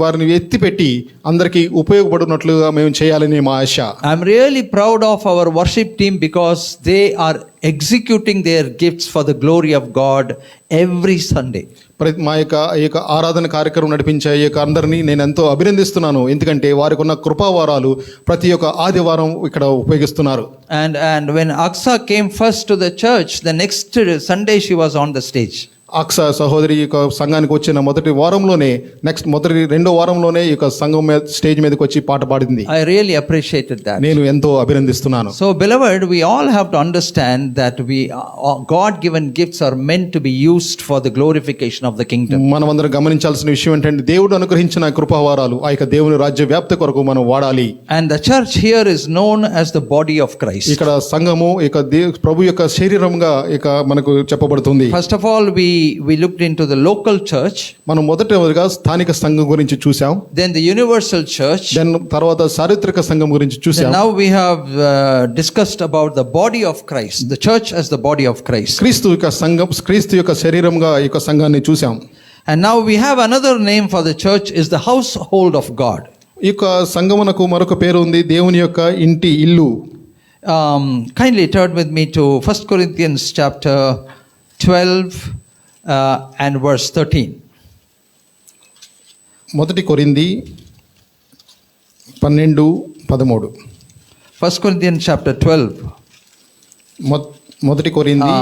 వారిని ఎత్తిపెట్టి అందరికీ ఉపయోగపడినట్లుగా మేము చేయాలని మా ఆశ. I'm really proud of our worship team because they are executing their gifts for the glory of God every Sunday. మా యొక్క ఆరాధన కార్యక్రమం నడిపించే ఈ యొక్క అందరినీ నేను ఎంతో అభినందిస్తున్నాను. ఎందుకంటే వారికి ఉన్న కృపావరాలు ప్రతి ఒక్క ఆదివారం ఇక్కడ ఉపయోగిస్తున్నారు. And when Aksa came first to the church, the next Sunday she was on the stage. అక్స సహోదరి యొక్క సంఘానికి వచ్చిన మొదటి వారంలోనే రెండో వారంలోనే ఈ యొక్క సంఘం స్టేజ్ మీదకి వచ్చి పాట పాడింది. I really appreciated that. నేను ఎంతో అభినందిస్తున్నాను. So beloved, we all have to understand that God given gifts are meant to be used for the glorification of the kingdom. మనమందరం గమనించాల్సిన విషయం ఏంటంటే దేవుడు అనుగ్రహించిన కృపావరాలు ఆ యొక్క దేవుని రాజ్య వ్యాప్తి కొరకు మనం వాడాలి. And the church here is known as the body of Christ. ఇక్కడ సంఘము ఇక ప్రభు యొక్క శరీరంగా ఇక మనకు చెప్పబడుతుంది. First of all we looked into the local church. మనం మొదటగా స్థానిక సంఘం గురించి చూసాం. Then the universal church. then తర్వాత చారిత్రక సంఘం గురించి చూసాం. Now we have discussed about the body of Christ, the church as the body of Christ. క్రీస్తు యొక్క సంఘం, క్రీస్తు యొక్క శరీరంగా ఈ యొక్క సంఘాన్ని చూసాం. And now we have another name for the church is the household of God. ఈ యొక్క సంఘమునకు మరొక పేరు ఉంది, దేవుని యొక్క ఇంటి ఇల్లు. Kindly turn with me to 1 Corinthians chapter 12 and verse 13. మొదటి కొరింథీ 12:13. 1 Corinthians chapter 12 మొదటి కొరింథీ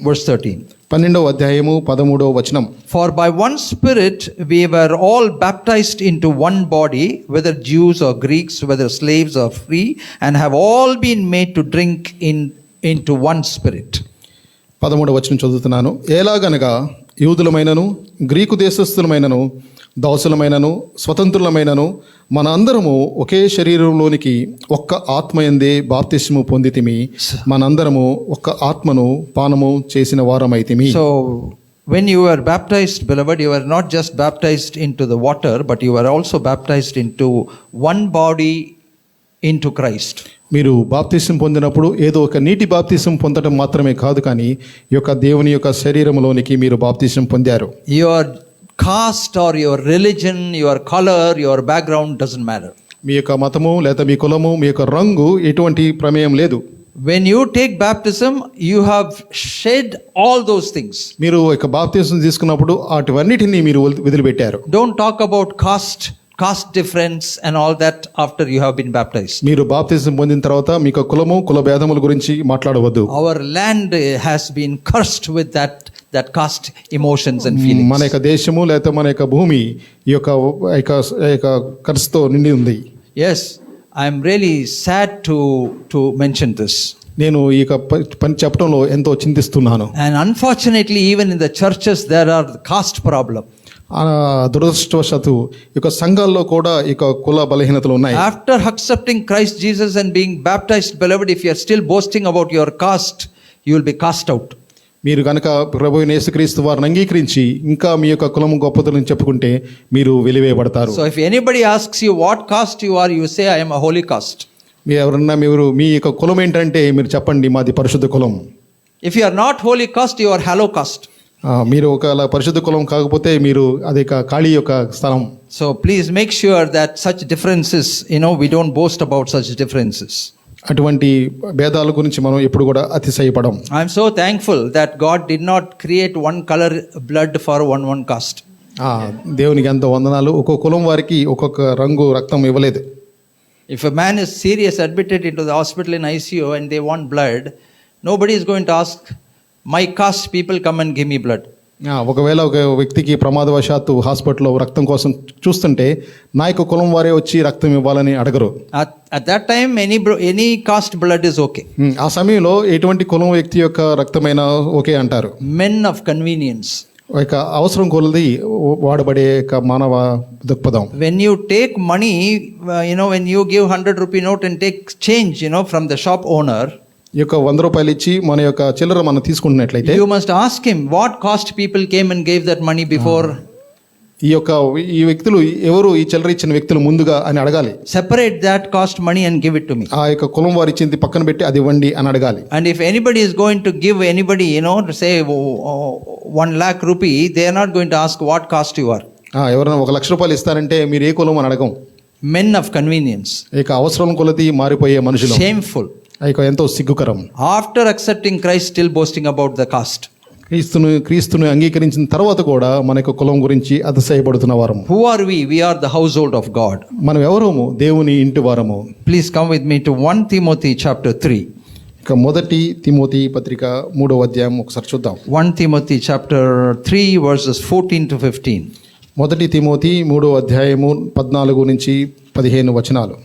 verse 13. 12వ అధ్యాయము 13వ వచనం. For by one Spirit we were all baptized into one body, whether Jews or Greeks, whether slaves or free, and have all been made to drink into one Spirit. 13వ వచనం చదువుతున్నాను. ఎలాగనగా యూదులమైనను Greek దేశస్థులమైనను దాసులమైనను స్వతంత్రులమైనను మన అందరము ఒకే శరీరంలోనికి ఒక్క ఆత్మయందే బాప్తిస్ము పొందితిమి, మనందరము ఒక్క ఆత్మను పానము చేసిన వారమైతిమి. So, when you were baptized, beloved, you were not just baptized into the water, but you were also baptized into one body into Christ. మీరు బాప్తిసం పొందినప్పుడు ఏదో ఒక నీటి బాప్తిసం పొందడం మాత్రమే కాదు, కానీ ఈ యొక్క దేవుని యొక్క శరీరంలోనికి మీరు బాప్తిసం పొందారు. Your caste or your religion, your color, your background doesn't matter. మీ యొక్క మతము లేదా మీ కులము మీ యొక్క రంగు ఎటువంటి ప్రమేయం లేదు. When you take baptism, you have shed all those things. మీరు యొక్క బాప్తిసం తీసుకున్నప్పుడు వాటివన్నిటిని మీరు వదిలిపెట్టారు. Don't talk about caste difference and all that after you have been baptized. మీరు బాప్తిసం పొందిన తర్వాత మీకు కులము కుల భేదముల గురించి మాట్లాడవద్దు. Our land has been cursed with that caste emotions and feelings. మన యొక్క దేశము లేదా మన యొక్క భూమి ఈ యొక్క కర్సుతో నిండి ఉంది. Yes, I am really sad to mention this. నేను ఈ యొక్క పని చెప్పడంలో ఎంతో చింతిస్తున్నాను. And unfortunately, even in the churches, there are caste problem. దురదృష్టవశాత్తు ఈ యొక్క సంఘాల్లో కూడా ఈ యొక్క కుల బలహీనతలు ఉన్నాయి. After accepting Christ Jesus and being baptized, beloved, if you are still boasting about your caste, you will be cast out. మీరు కనుక ప్రభువైన యేసుక్రీస్తు వారిని అంగీకరించి ఇంకా మీ యొక్క కులము గొప్పతనం చెప్పుకుంటే మీరు వెలివేయబడతారు. So if anybody asks you what caste you are, you say I am a holy caste. మీరు మీ యొక్క కులం ఏంటంటే మీరు చెప్పండి మాది పరిశుద్ధ కులం. If you are not holy caste, you are hollow caste. మీరు ఒకవేళ పరిశుద్ధ కులం కాకపోతే మీరు అది ఖాళీ యొక్క స్థలం. So please make sure that such differences, we don't boast about such differences. అటువంటి భేదాల గురించి మనం ఎప్పుడు కూడా అతిశయపడం. I am so thankful that God did not create one color blood for one caste. దేవునికి ఎంతో వందనాలు. ఒక్కొక్క కులం వారికి ఒక్కొక్క రంగు రక్తం ఇవ్వలేదు. If a man is serious, admitted into the hospital in ICU and they want blood, nobody is going to ask, my caste people come and give me blood. ఒకవేళ ఒక వ్యక్తికి ప్రమాదవశాత్తు హాస్పిటల్లో రక్తం కోసం చూస్తుంటే నా యొక్క కులం వారే వచ్చి రక్తం ఇవ్వాలని అడగరు. At that time, any caste blood is okay. ఆ సమయంలో ఎటువంటి కులం వ్యక్తి యొక్క రక్తమైనా ఓకే అంటారు. Men of convenience. ఒక అవసరం కొలది వాడబడే మానవ దృక్పథం. When you take money, when you give 100 rupee note and take change, from the shop owner, ఈ యొక్క 100 రూపాయలు ఇచ్చి మన యొక్క చిల్లర మనం తీసుకుంటున్నట్లయితే you must ask him what caste people came and gave that money before. ఈ వ్యక్తులు ఎవరు ఈ చిల్లర ఇచ్చిన వ్యక్తులు ముందుగా అని అడగాలి. Separate that caste money and give it to me. ఆ యొక్క కులం వారు ఇచ్చింది పక్కన పెట్టి అది ఇవ్వండి అని అడగాలి. And if anybody is going to give anybody, say 1 lakh rupee, they are not going to ask what caste you are. ఎవరైనా 1 లక్ష రూపాయలు ఇస్తారంటే మీరు ఏ కులం అని అడగం. Men of convenience. ఇక అవసరం కొలది మారిపోయే మనుషులు. Shameful. ఇక ఎంతో సిగ్గుకరం. After accepting Christ, still boasting about the caste. క్రీస్తును అంగీకరించిన తర్వాత కూడా మన యొక్క కులం గురించి అతిశయపడుతున్న వారము. Who are we? We are the household of God. మనం ఎవరము? దేవుని ఇంటి వారము. Please come with me to 1 Timothy chapter 3. ఇక మొదటి తిమోతి పత్రిక 3వ అధ్యాయం ఒకసారి చూద్దాం. 1 Timothy chapter 3 verses 14 to 15. మొదటి తిమోతి 3వ అధ్యాయము 14 నుంచి 15 వచనాలు.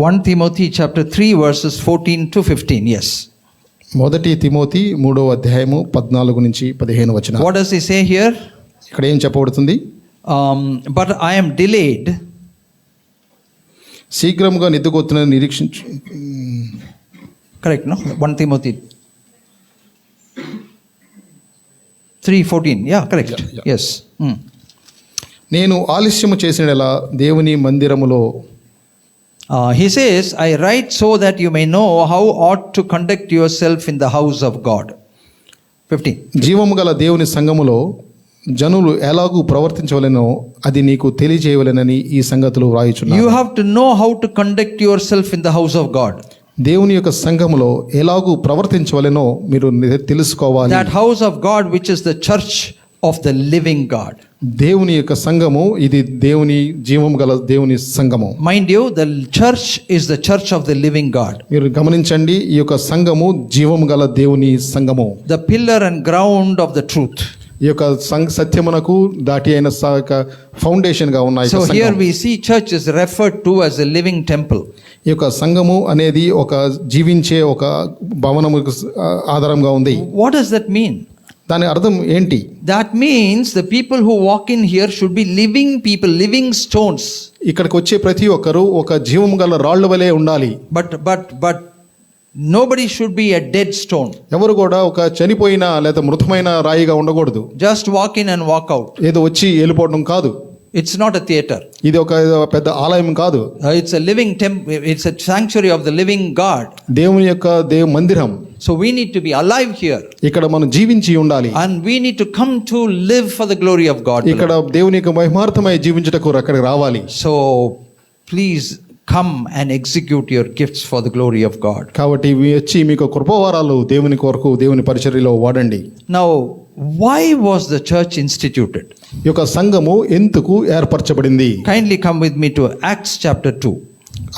One Timothy chapter 3 verses 14 to 15. Yes. మొదటి తిమోతి 3వ అధ్యాయము 14 నుంచి 15 వచనాలు. What does he say here? ఇక్కడ ఏం చెప్పబడుతుంది? But I am delayed. శీఘ్రముగా నిద్దుకొత్తున నిరీక్షించు. Correct, no? 1 Timothy 3:14. Yeah, correct. Yeah. Yes. నేను ఆలస్యము చేసినలా దేవుని మందిరములో. He says, I write so that you may know how ought to conduct yourself in the house of God. 15. జీవము గల దేవుని సంఘములో జనులు ఎలాగూ ప్రవర్తించవలెనో అది నీకు తెలియజేయవలెనని ఈ సంగతులు వ్రాయుచున్నాను. You have to know how to conduct yourself in the house of God. దేవుని యొక్క సంఘములో ఎలాగూ ప్రవర్తించవలెనో మీరు తెలుసుకోవాలి. That house of God which is the church of the living God. దేవుని యొక్క సంఘము ఇది దేవుని జీవం గల దేవుని సంఘము. Mind you, the church is the church of the living God. మీరు గమనించండి, ఈ యొక్క సంఘము జీవం గల దేవుని సంఘము. The pillar and ground of the truth. ఈ యొక్క సత్యమునకు దాటి అయిన ఫౌండేషన్గా ఉన్నాయి. So here we see church is referred to as a living temple. ఈ యొక్క సంఘము అనేది ఒక జీవించే ఒక భవనముకు ఆధారంగా ఉంది. What does that mean? దాని అర్థం ఏంటి? That means the people who walk in here should be living people, living stones. ఇక్కడికి వచ్చే ప్రతి ఒక్కరు ఒక జీవం గల రాళ్ళ వలె ఉండాలి. But nobody should be a dead stone. ఎవరు కూడా ఒక చనిపోయిన లేదా మృతమైన రాయిగా ఉండకూడదు. Just walk in and walk out. ఏదో వచ్చి వెళ్ళిపోవడం కాదు. It's not a theater. ఇది ఒక పెద్ద ఆలయం కాదు. It's a living temple. It's a sanctuary of the living God. దేవుని యొక్క మందిరం. So we need to be alive here. ఇక్కడ మనం జీవించి ఉండాలి. And we need to come to live for the glory of God. ఇక్కడ దేవుని యొక్క మహిమార్థమై జీవించుటకు అక్కడికి రావాలి. So please come and execute your gifts for the glory of God. కాబట్టి వచ్చి మీకు కృపావరాలు దేవుని కొరకు దేవుని పరిచర్యలో వాడండి. Now, why was the church instituted? ఈ యొక్క సంఘము ఎందుకు ఏర్పరచబడింది? Kindly come with me to Acts chapter 2.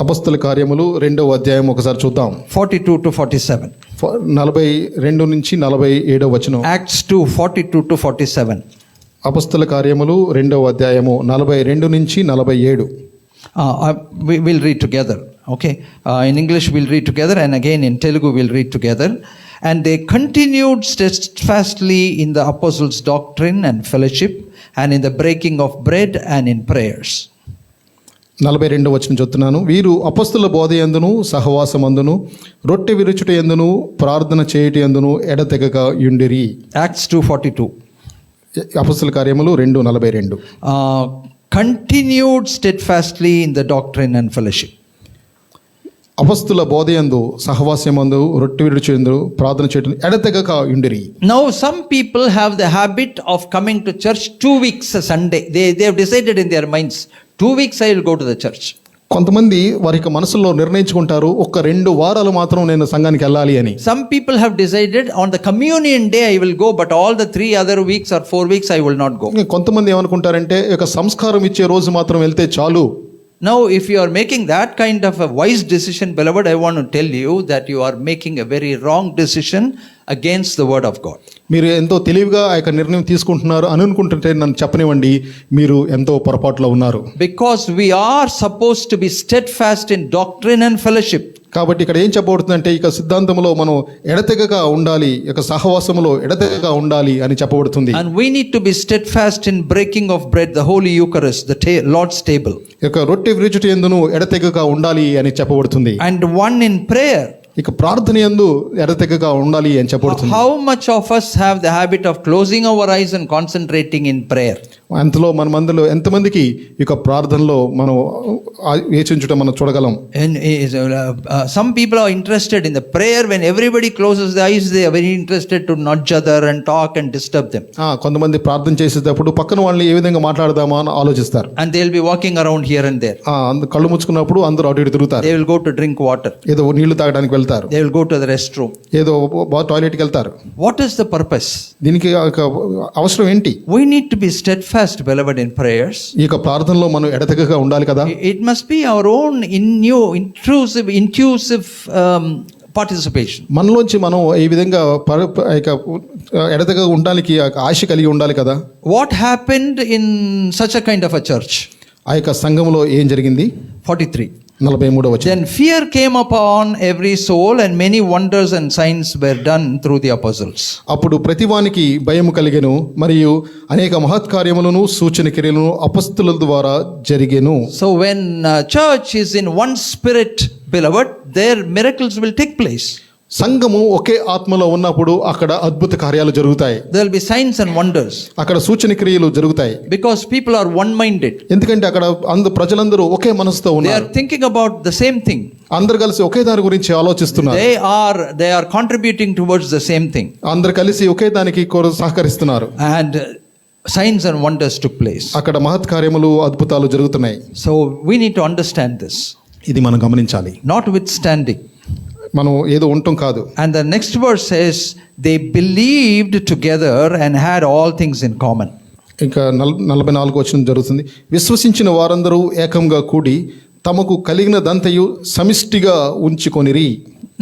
అపొస్తల కార్యములు 2వ అధ్యాయం ఒకసారి చూద్దాం. 42 to 47. 42 నుంచి 47 వచనం. Acts 2, 42 to 47. అపొస్తల కార్యములు 2వ అధ్యాయము 42 నుంచి 47. We'll read together. Okay. In English we'll read together, and again in Telugu we'll read together. And they continued steadfastly in the apostles' doctrine and fellowship, and in the breaking of bread and in prayers. 42 వచనం చెప్తున్నాను. వీరు అపొస్తలుల బోధ యందును సహవాసమందును రొట్టె విరుచుట యందును ప్రార్థన చేయుట యందును ఎడతెగక యుండిరి. Acts 2:42. అపొస్తలుల కార్యములు 2:42. Continued steadfastly in the doctrine and fellowship. అపొస్తలుల బోధ యందు సహవాసమందు రొట్టె విరుచు యందు ప్రార్థన చేయుట ఎడతెగక యుండిరి. Now some people have the habit of coming to church 2 weeks a Sunday. They have decided in their minds, 2 weeks I will go to the church. కొంతమంది వారికి మనసులో నిర్ణయించుకుంటారు, ఒక 2 వారాలు మాత్రం నేను సంఘానికి వెళ్ళాలి అని. Some people have decided on the communion day I will go, but all the 3 other weeks or 4 weeks I will not go. కొంతమంది ఏమనుకుంటారంటే ఒక సంస్కారం ఇచ్చే రోజు మాత్రం వెళ్తే చాలు. Now if you are making that kind of a wise decision, beloved, I want to tell you that you are making a very wrong decision against the word of God. మీరు ఎంతో తెలివిగా ఆ యొక్క నిర్ణయం తీసుకుంటున్నారు అని అనుకుంటుంటే నన్ను చెప్పనివ్వండి, మీరు ఎంతో పొరపాటులో ఉన్నారు. Because we are supposed to be steadfast in doctrine and fellowship. కాబట్టి ఇక్కడ ఏం చెప్పబడుతుందంటే ఇక సిద్ధాంతంలో మనం ఎడతెగగా ఉండాలి, ఇక సహవాసములో ఎడతెగగా ఉండాలి అని చెప్పబడుతుంది. And we need to be steadfast in breaking of bread, the holy Eucharist, the Lord's table. ఇక రొట్టె విరుచుట యందును ఎడతెగగా ఉండాలి అని చెప్పబడుతుంది. And one in prayer. ఇక ప్రార్థన యందు ఎడతెగగా ఉండాలి అని చెప్పబడుతుంది. How much of us have the habit of closing our eyes and concentrating in prayer? అంతలో మన మందిలో ఎంతమందికి ఇక ప్రార్థనలో మనం వేచించుట మనం చూడగలం. And some people are interested in the prayer. When everybody closes their eyes, they are very interested to nudge other and talk and disturb them. కొంతమంది ప్రార్థన చేసేటప్పుడు పక్కన వాళ్ళని ఏ విధంగా మాట్లాడదామా అని ఆలోచిస్తారు. And they will be walking around here and there. కళ్ళు ముచ్చుకున్నప్పుడు అందరూ అటు ఇటు తిరుగుతారు. They will go to drink water. ఏదో నీళ్లు తాగడానికి వెళ్తారు. They will go to the restroom. ఏదో టాయిలెట్కి వెళ్తారు. What is the purpose? దీనికి అవసరం ఏంటి? We need to be steadfast, beloved, in prayers. ఈ యొక్క ప్రార్థనలో మనం ఎడతెగగా ఉండాలి కదా. It must be our own intuitive participation. మనలోంచి మనం ఈ విధంగా ఎడతెగగా ఉండడానికి ఆశ కలిగి ఉండాలి కదా. What happened in such a kind of a church? ఆ యొక్క సంఘంలో ఏం జరిగింది? 43. 43వ వచనం. Then fear came upon every soul, and many wonders and signs were done through the apostles. అప్పుడు ప్రతివానికి భయము కలిగెను, మరియు అనేక మహత్కార్యములను సూచన క్రియలను అపొస్తలుల ద్వారా జరిగెను. So when church is in one spirit, beloved, their miracles will take place. సంఘము ఒకే ఆత్మలో ఉన్నప్పుడు అక్కడ అద్భుత కార్యాలు జరుగుతాయి. There will be signs and wonders. అక్కడ సూచన క్రియలు జరుగుతాయి. Because people are one minded. ఎందుకంటే అక్కడ ప్రజలందరూ ఒకే మనసుతో They ఉన్నారు. are thinking about the same thing. అందరు కలిసి ఒకే దాని గురించి ఆలోచిస్తున్నారు. They are contributing towards the same thing. అందరు కలిసి ఒకే దానికి సహకరిస్తున్నారు. And signs and wonders took place. అక్కడ మహత్కార్యములు అద్భుతాలు జరుగుతున్నాయి. So we need to understand this. ఇది మనం గమనించాలి. Notwithstanding, మనం ఏదో ఉండటం కాదు. and the next verse says they believed together and had all things in common. ఇంకా 44 వచనం జరుగుతుంది. విశ్వసించిన వారందరూ ఏకంగా కూడి తమకు కలిగినదంతయు సమిష్టిగా ఉంచుకొనిరి.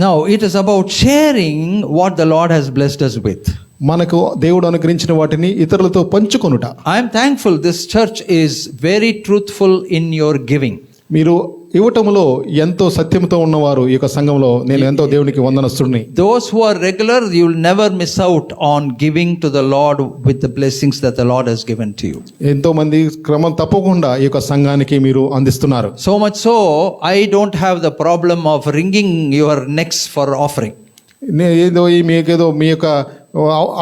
Now it is about sharing what the Lord has blessed us with. మనకు దేవుడు అనుగ్రహించిన వాటిని ఇతరులతో పంచుకొనుట. I am thankful this church is very truthful in your giving. మీరు ఇవ్వటములో ఎంతో సత్యంతో ఉన్నవారు ఈ యొక్క సంఘంలో నేను ఎంతో దేవునికి వందనస్తుడిని. Those who are regular, you will never miss out on giving to the Lord with the blessings that the Lord has given to you. ఎంతో మంది క్రమం తప్పకుండా ఈ యొక్క సంఘానికి మీరు అందిస్తున్నారు. So much so, I don't have the problem of wringing your necks for offering. ఏదో మీకేదో మీ యొక్క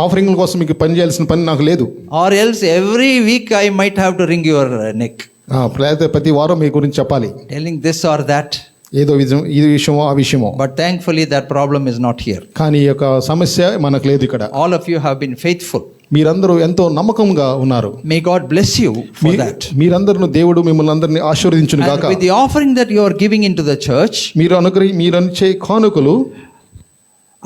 ఆఫరింగ్ కోసం మీకు పని చేయాల్సిన పని నాకు లేదు. Or else every week I might have to wring your neck. ప్రతి వారం మీ గురించి చెప్పాలి, Telling this or that. ఏదో ఈ విషయమో ఆ విషయమో. But thankfully that problem is not here. కానీ ఈ యొక్క సమస్య మనకు లేదు ఇక్కడ. All of you have been faithful. మీరందరూ ఎంతో నమ్మకంగా ఉన్నారు. May God bless you for that. మీరందరూ దేవుడు మిమ్మల్ని అందరినీ ఆశీర్వదించును గాక. And with the offering that you are giving into the church, మీరు ఇచ్చే కానుకలు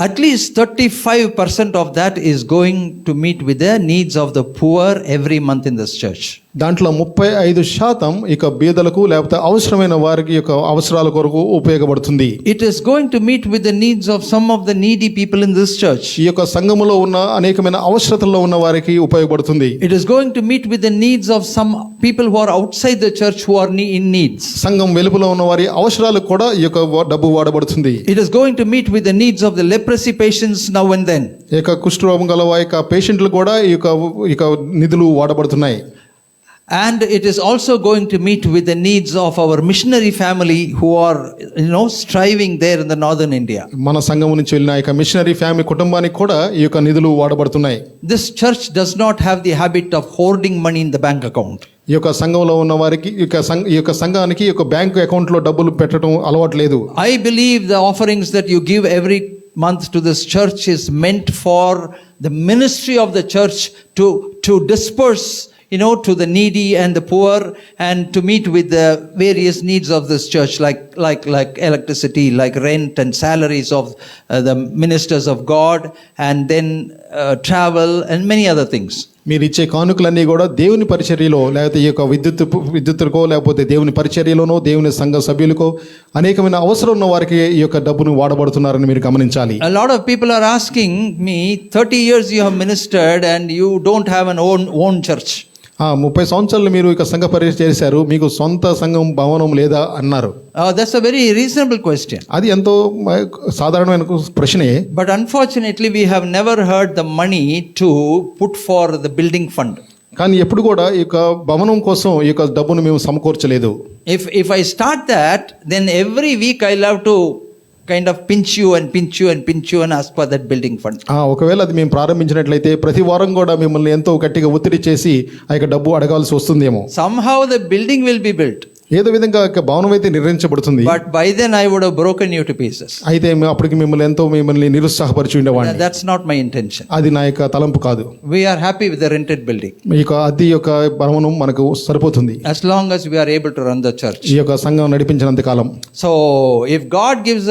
at least 35% of that is going to meet with the needs of the poor every month in this church. దాంట్లో 35% ఇక బీదలకు లేకపోతే అవసరమైన వారికి యొక్క అవసరాల కొరకు ఉపయోగపడుతుంది. It is going to meet with the needs of some of the needy people in this church. ఈ యొక్క సంఘములో ఉన్న అనేకమైన అవసరతల్లో ఉన్న వారికి ఉపయోగపడుతుంది. It is going to meet with the needs of some people who are outside the church who are in needs. సంఘం వెలుపల ఉన్న వారి అవసరాలకు కూడా ఈ యొక్క డబ్బు వాడబడుతుంది. It is going to meet with the needs of the leprosy patients now and then. ఈ యొక్క కుష్ఠరోగం గల వారి యొక్క పేషెంట్లు కూడా ఈ యొక్క నిధులు వాడబడుతున్నాయి. And it is also going to meet with the needs of our missionary family who are, striving there in the northern India. మన సంఘం నుంచి వెళ్ళిన ఈ యొక్క మిషనరీ ఫ్యామిలీ కుటుంబానికి కూడా ఈ యొక్క నిధులు వాడబడుతున్నాయి. This church does not have the habit of hoarding money in the bank account. ఈ యొక్క సంఘంలో ఉన్న వారికి ఈ యొక్క సంఘానికి ఈ యొక్క బ్యాంక్ అకౌంట్ లో డబ్బులు పెట్టడం అలవాటు లేదు. I believe the offerings that you give every month to this church is meant for the ministry of the church to disperse to the needy and the poor, and to meet with the various needs of this church, like electricity, like rent and salaries of the ministers of God, and then travel and many other things. మీరు ఇచ్చే కానుకలన్నీ కూడా దేవుని పరిచర్యలో లేకపోతే ఈ యొక్క విద్యుత్తుకో లేకపోతే దేవుని పరిచర్యలోనో దేవుని సంఘ సభ్యులకో అనేకమైన అవసరం ఉన్న వారికి ఈ యొక్క డబ్బును వాడబడుతున్నారని మీరు గమనించాలి. A lot of people are asking me, 30 years you have ministered and you don't have an own church. 30 సంవత్సరాలు మీరు ఇక సంఘ పరిచర్య చేశారు, మీకు సొంత సంఘం భవనం లేదా అన్నారు. That's a very reasonable question. అది ఎంతో సాధారణమైన ప్రశ్నే. But unfortunately we have never heard the money to put for the building fund. కానీ ఎప్పుడు కూడా ఈ యొక్క భవనం కోసం ఈ యొక్క డబ్బును మేము సమకూర్చలేదు. If I start that, then every week I'll have to kind of pinch you and ask for that building fund. ఒకవేళ అది మేము ప్రారంభించినట్లయితే ప్రతి వారం కూడా మిమ్మల్ని ఎంతో గట్టిగా ఒత్తిడి చేసి ఆ యొక్క డబ్బు అడగాల్సి వస్తుందేమో. Somehow the building will be built. ఏదో విధంగా భవనం అయితే నిర్మించబడుతుంది. But by then I would have broken you to pieces. అయితే అప్పటికి మిమ్మల్ని నిరుత్సాహపరిచి ఉండేవాడిని. That's not my intention. అది నా యొక్క తలంపు కాదు. We are happy with the rented building. ఈ యొక్క అద్దె యొక్క భవనం మనకు సరిపోతుంది. As long as we are able to run the church. ఈ యొక్క సంఘం నడిపించినంత కాలం. So if God gives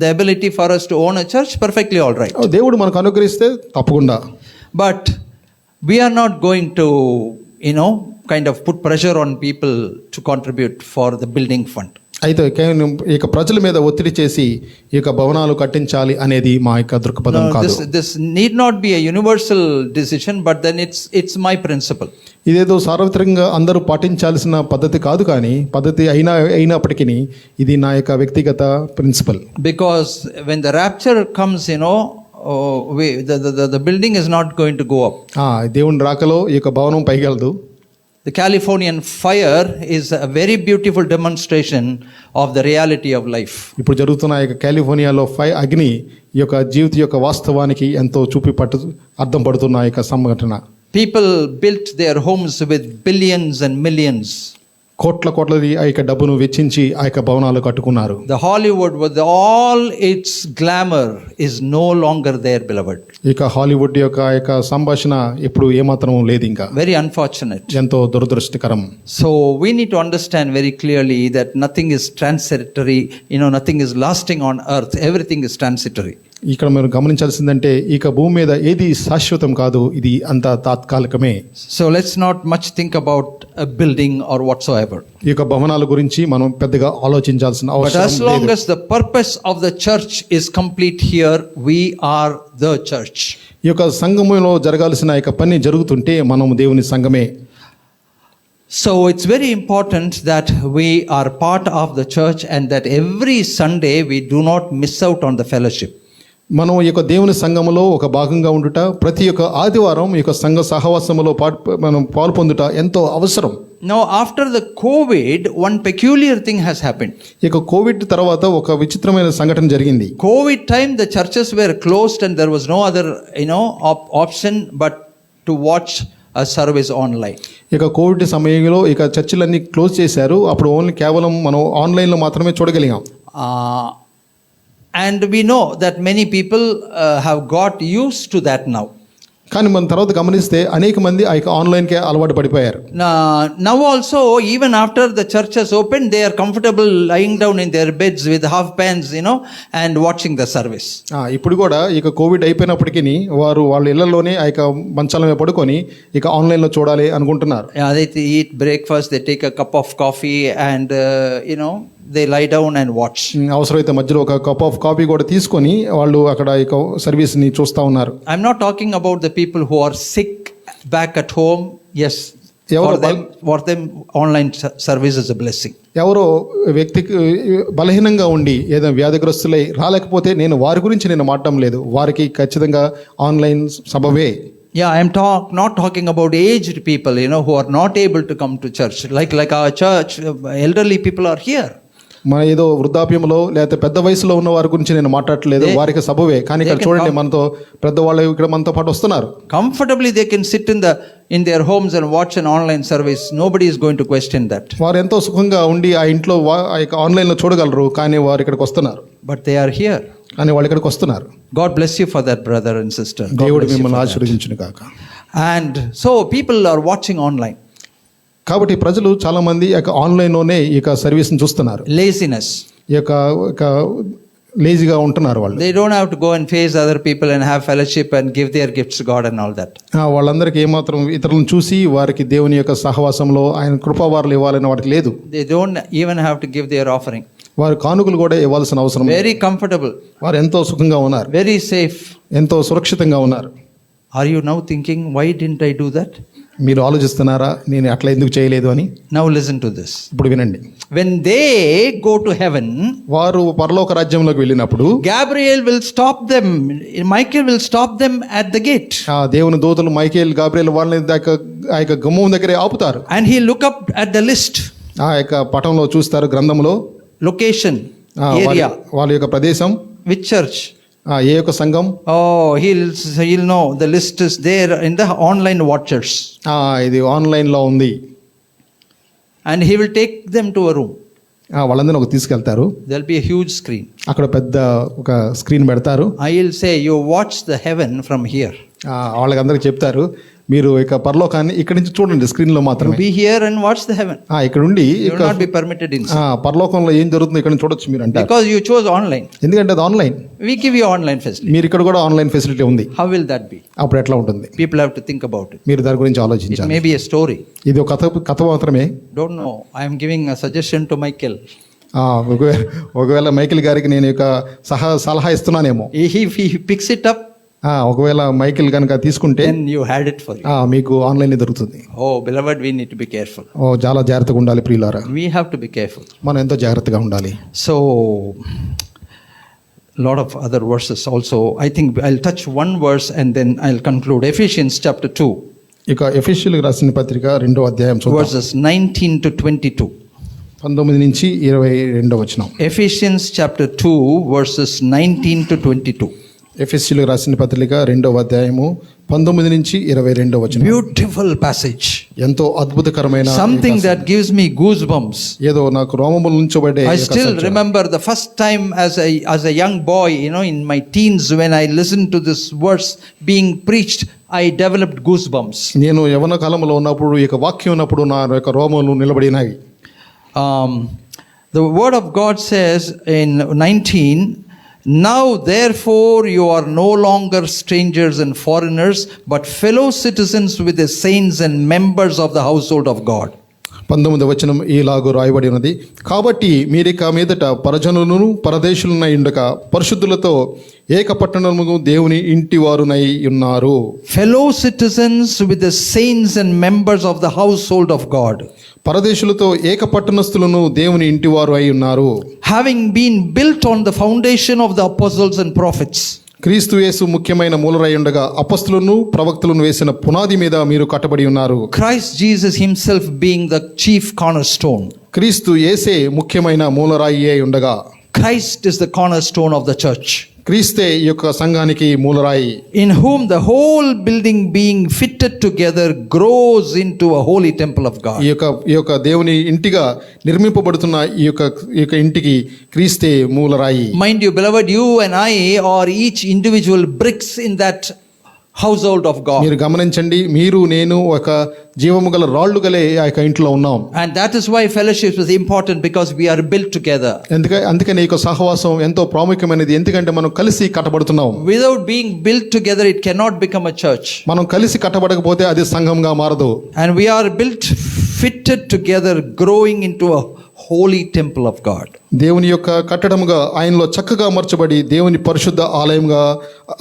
the ability for us to own a church, perfectly all right. దేవుడు మనకు అనుగ్రహిస్తే తప్పకుండా. But we are not going to kind of put pressure on people to contribute for the building fund. అయితే ఈ యొక్క ప్రజల మీద ఒత్తిడి చేసి ఈ యొక్క భవనాలు కట్టించాలి అనేది మా యొక్క దృక్పథం కాదు. This need not be a universal decision, but then it's my principle. ఇదేదో సార్వత్రికంగా అందరూ పాటించాల్సిన పద్ధతి కాదు, కానీ పద్ధతి అయినప్పటికీ ఇది నా యొక్క వ్యక్తిగత principal. Because when the rapture comes, the building is not going to go up. దేవుని రాకలో ఈ యొక్క భవనం పైకెళ్దు. The Californian fire is a very beautiful demonstration of the reality of life. ఇప్పుడు జరుగుతున్న ఈ కాలిఫోర్నియాలో అగ్ని ఈ యొక్క జీవిత యొక్క వాస్తవానికి ఎంతో అర్థం పడుతున్న ఈ యొక్క సంఘటన. People built their homes with billions and millions. కోట్లది ఆ యొక్క డబ్బును వెచ్చించి ఆ యొక్క భవనాలు కట్టుకున్నారు. The Hollywood with all its glamour is no longer there, beloved. ఇక హాలీవుడ్ యొక్క సంభాషణ ఇప్పుడు ఏమాత్రం లేదు ఇంకా. Very unfortunate. ఎంతో దురదృష్టకరం. So we need to understand very clearly that nothing is transitory, nothing is lasting on earth. Everything is transitory. ఇక్కడ మీరు గమనించాల్సిందంటే ఇక భూమి మీద ఏది శాశ్వతం కాదు, ఇది అంతా తాత్కాలికమే. So let's not much think about a building or whatsoever. ఈ యొక్క భవనాల గురించి మనం పెద్దగా ఆలోచించాల్సిన But అవసరం as long లేదు. as the purpose of the church is complete here, we are the church. ఈ యొక్క సంఘములో జరగాల్సిన యొక్క పని జరుగుతుంటే మనం దేవుని సంఘమే. So it's very important that we are part of the church and that every Sunday we do not miss out on the fellowship. మనం ఈ యొక్క దేవుని సంఘములో ఒక భాగంగా ఉండుట, ప్రతి ఒక్క ఆదివారం ఈ యొక్క సంఘ సహవాసములో మనం పాలు పొందుట ఎంతో అవసరం. Now after the COVID, one peculiar thing has happened. ఇక కోవిడ్ తర్వాత ఒక విచిత్రమైన సంఘటన జరిగింది. COVID time the churches were closed and there was no other option but to watch a service online. ఇక కోవిడ్ సమయంలో ఇక చర్చిలన్నీ క్లోజ్ చేశారు. అప్పుడు ఓన్లీ కేవలం మనం ఆన్లైన్లో మాత్రమే చూడగలిగాం. And we know that many people have got used to that now. కానీ మన తర్వాత గమనిస్తే అనేక మంది ఆ యొక్క ఆన్లైన్కే అలవాటు పడిపోయారు. Now also, even after the churches opened, they are comfortable lying down in their beds with half pants, and watching the service. ఇప్పుడు కూడా ఇక కోవిడ్ అయిపోయినప్పటికీ వారు వాళ్ళ ఇళ్లలోనే ఆ యొక్క మంచాల మీద పడుకొని ఇక ఆన్లైన్లో చూడాలి అనుకుంటున్నారు. They eat breakfast, they take a cup of coffee and they lie down and watch. అవసరమైతే మధ్యలో ఒక కప్ ఆఫ్ కాఫీ కూడా తీసుకొని వాళ్ళు అక్కడ ఇక సర్వీస్ని చూస్తూ ఉన్నారు. I'm not talking about the people who are sick back at home. Yes, for them online service is a blessing. ఎవరో వ్యక్తికి బలహీనంగా ఉండి ఏదో వ్యాధిగ్రస్తులై రాలేకపోతే నేను వారి గురించి నేను మాట్లాడడం లేదు, వారికి ఖచ్చితంగా online సభవే. Yeah, I'm not talking about aged people, who are not able to come to church. Like our church, elderly people are here. మన ఏదో వృద్ధాప్యంలో లేకపోతే పెద్ద వయసులో ఉన్న వారి గురించి నేను మాట్లాడట్లేదు, వారికి సభవే. కానీ ఇక్కడ చూడండి, మనతో పెద్దవాళ్ళు ఇక్కడ మనతో పాటు వస్తున్నారు. Comfortably they can sit in their homes and watch an online service. Nobody is going to question that. వారు ఎంతో సుఖంగా ఉండి ఆ ఇంట్లో ఆన్లైన్లో చూడగలరు, కానీ వారు ఇక్కడికి వస్తున్నారు. But they are here. కానీ వాళ్ళు ఇక్కడికి వస్తున్నారు. God bless you for that, brother and sister. దేవుడు మిమ్మల్ని ఆశీర్వదించును గాక. And so people are watching online. కాబట్టి ప్రజలు చాలా మంది ఈ యొక్క ఆన్లైన్లోనే ఈ యొక్క సర్వీస్ని చూస్తున్నారు. Laziness. ఈ యొక్క లేజీగా ఉంటున్నారు వాళ్ళు. They don't have to go and face other people and have fellowship and give their gifts to God and all that. వాళ్ళందరికీ ఏమాత్రం ఇతరులను చూసి వారికి దేవుని యొక్క సహవాసంలో ఆయన కృపావారులు ఇవ్వాలని వారికి లేదు. They don't even have to give their offering. వారు కానుకలు కూడా ఇవ్వాల్సిన అవసరం. Very comfortable. వారు ఎంతో సుఖంగా ఉన్నారు, very safe, ఎంతో సురక్షితంగా ఉన్నారు. Are you now thinking, why didn't I do that? మీరు ఆలోచిస్తున్నారా నేను అట్లా ఎందుకు చేయలేదు అని? Now listen to this. ఇప్పుడు వినండి. When they go to heaven, వారు పరలోక రాజ్యంలోకి వెళ్ళినప్పుడు Gabriel will stop them. Michael will stop them at the gate. దేవుని దూతలు మైకేల్ గాబ్రియల్ వాళ్ళని ఆ యొక్క గుమ్మం దగ్గరే ఆపుతారు. And he'll look up at the list. ఆ యొక్క పటంలో చూస్తారు, గ్రంథంలో location, area, వాళ్ళ యొక్క ప్రదేశం, which church, ఏ యొక్క సంఘం. he'll know the list is there in the online watchers. ఇది ఆన్లైన్లో ఉంది. And he will take them to a room. వాళ్ళందరినీ ఒక తీసుకెళ్తారు. There'll be a huge screen. అక్కడ పెద్ద ఒక స్క్రీన్ పెడతారు. I'll say, you watch the heaven from here. వాళ్ళకి అందరికి చెప్తారు, మీరు ఇక పరలోకాన్ని ఇక్కడ నుంచి చూడండి, స్క్రీన్ లో మాత్రమే. Be here and watch the heaven. ఇక్కడ ఉండి You will not be permitted inside. పరలోకంలో ఏం జరుగుతుందో ఇక్కడ చూడొచ్చు మీరు అంటారు. Because you chose online. ఎందుకంటే అది online. We give you online facility. మీరు ఇక్కడ కూడా ఆన్లైన్ ఫెసిలిటీ ఉంది. How will that be? అప్పుడు ఎట్లా ఉంటుంది? People have to think about it. మీరు దాని గురించి It ఆలోచించాలి. may be a story. ఇది ఒక కథ మాత్రమే. Don't know. I am giving a suggestion to Michael. ఒకవేళ మైకిల్ గారికి నేను ఇక సలహా ఇస్తున్నానేమో. If he picks it up, ఒకవేళ మైకిల్ కనుక తీసుకుంటే then you had it for you. మీకు ఆన్లైన్ దొరుకుతుంది. Oh, beloved, we need to be careful. చాలా జాగ్రత్తగా ఉండాలి ప్రియులారా. We have to be careful. మనం ఎంతో జాగ్రత్తగా ఉండాలి. So lot of other verses also. I think I'll touch one verse and then I'll conclude. Ephesians chapter 2. ఇక ఎఫెసీయులకు రాసిన పత్రిక 2వ అధ్యాయం verses 19 to 22. 19 నుంచి 22 వచనం. Ephesians chapter 2 verses 19 to 22. ఎఫెసీయులకు రాసిన పత్రిక 2వ అధ్యాయము 19 నుంచి 22 వచనం. Beautiful passage. ఎంతో అద్భుతకరమైన Something that gives me goosebumps. ఏదో నాకు రోమములు నుంచబడే. I still remember the first time as a young boy, in my teens, when I listened to this verse being preached, I developed goosebumps. నేను యవ్వన కాలంలో ఉన్నప్పుడు ఈ వాక్యం ఉన్నప్పుడు నా యొక్క రోమములు నిలబడినాయి. The word of God says in 19, Now, therefore, you are no longer strangers and foreigners, but fellow citizens with the saints and members of the household of God. 19వ వచనం ఈలాగు రాయబడి ఉన్నది. కాబట్టి మీరిక మీదట పరజనులను పరదేశులనై ఉండక పరిశుద్ధులతో ఏక పట్టణమును దేవుని ఇంటి వారునై ఉన్నారు. Fellow citizens with the saints and members of the household of God. పరదేశులతో ఏక పట్టణస్థులను దేవుని ఇంటి వారు అయి ఉన్నారు. Having been built on the foundation of the apostles and prophets. క్రీస్తు యేసు ముఖ్యమైన మూలరాయి ఉండగా అపొస్తలులను ప్రవక్తలను వేసిన పునాది మీద మీరు కట్టబడి ఉన్నారు. Christ Jesus himself being the chief cornerstone. క్రీస్తు యేసే ముఖ్యమైన మూలరాయి అయి ఉండగా Christ is the cornerstone of the church. క్రీస్తే ఈ యొక్క సంఘానికి మూలరాయి. In whom the whole building being fitted together grows into a holy temple of God. ఈ యొక్క దేవుని ఇంటిగా నిర్మింపబడుతున్న ఈ యొక్క ఇంటికి క్రీస్తే మూలరాయి. Mind you, beloved, you and I are each individual bricks in that household of God. మీరు గమనించండి, మీరు నేను ఒక జీవము గల రాళ్ళు గలే ఆ యొక్క ఇంట్లో ఉన్నాం. And that is why fellowship is important, because we are built together. అందుకని ఈ యొక్క సహవాసం ఎంతో ప్రాముఖ్యమైనది, ఎందుకంటే మనం కలిసి కట్టబడుతున్నాం. Without being built together, it cannot become a church. మనం కలిసి కట్టబడకపోతే అది సంఘంగా మారదు. And we are built, fitted together, growing into a holy temple of God. దేవుని యొక్క కట్టడముగా ఆయనలో చక్కగా అమర్చబడి దేవుని పరిశుద్ధ ఆలయంగా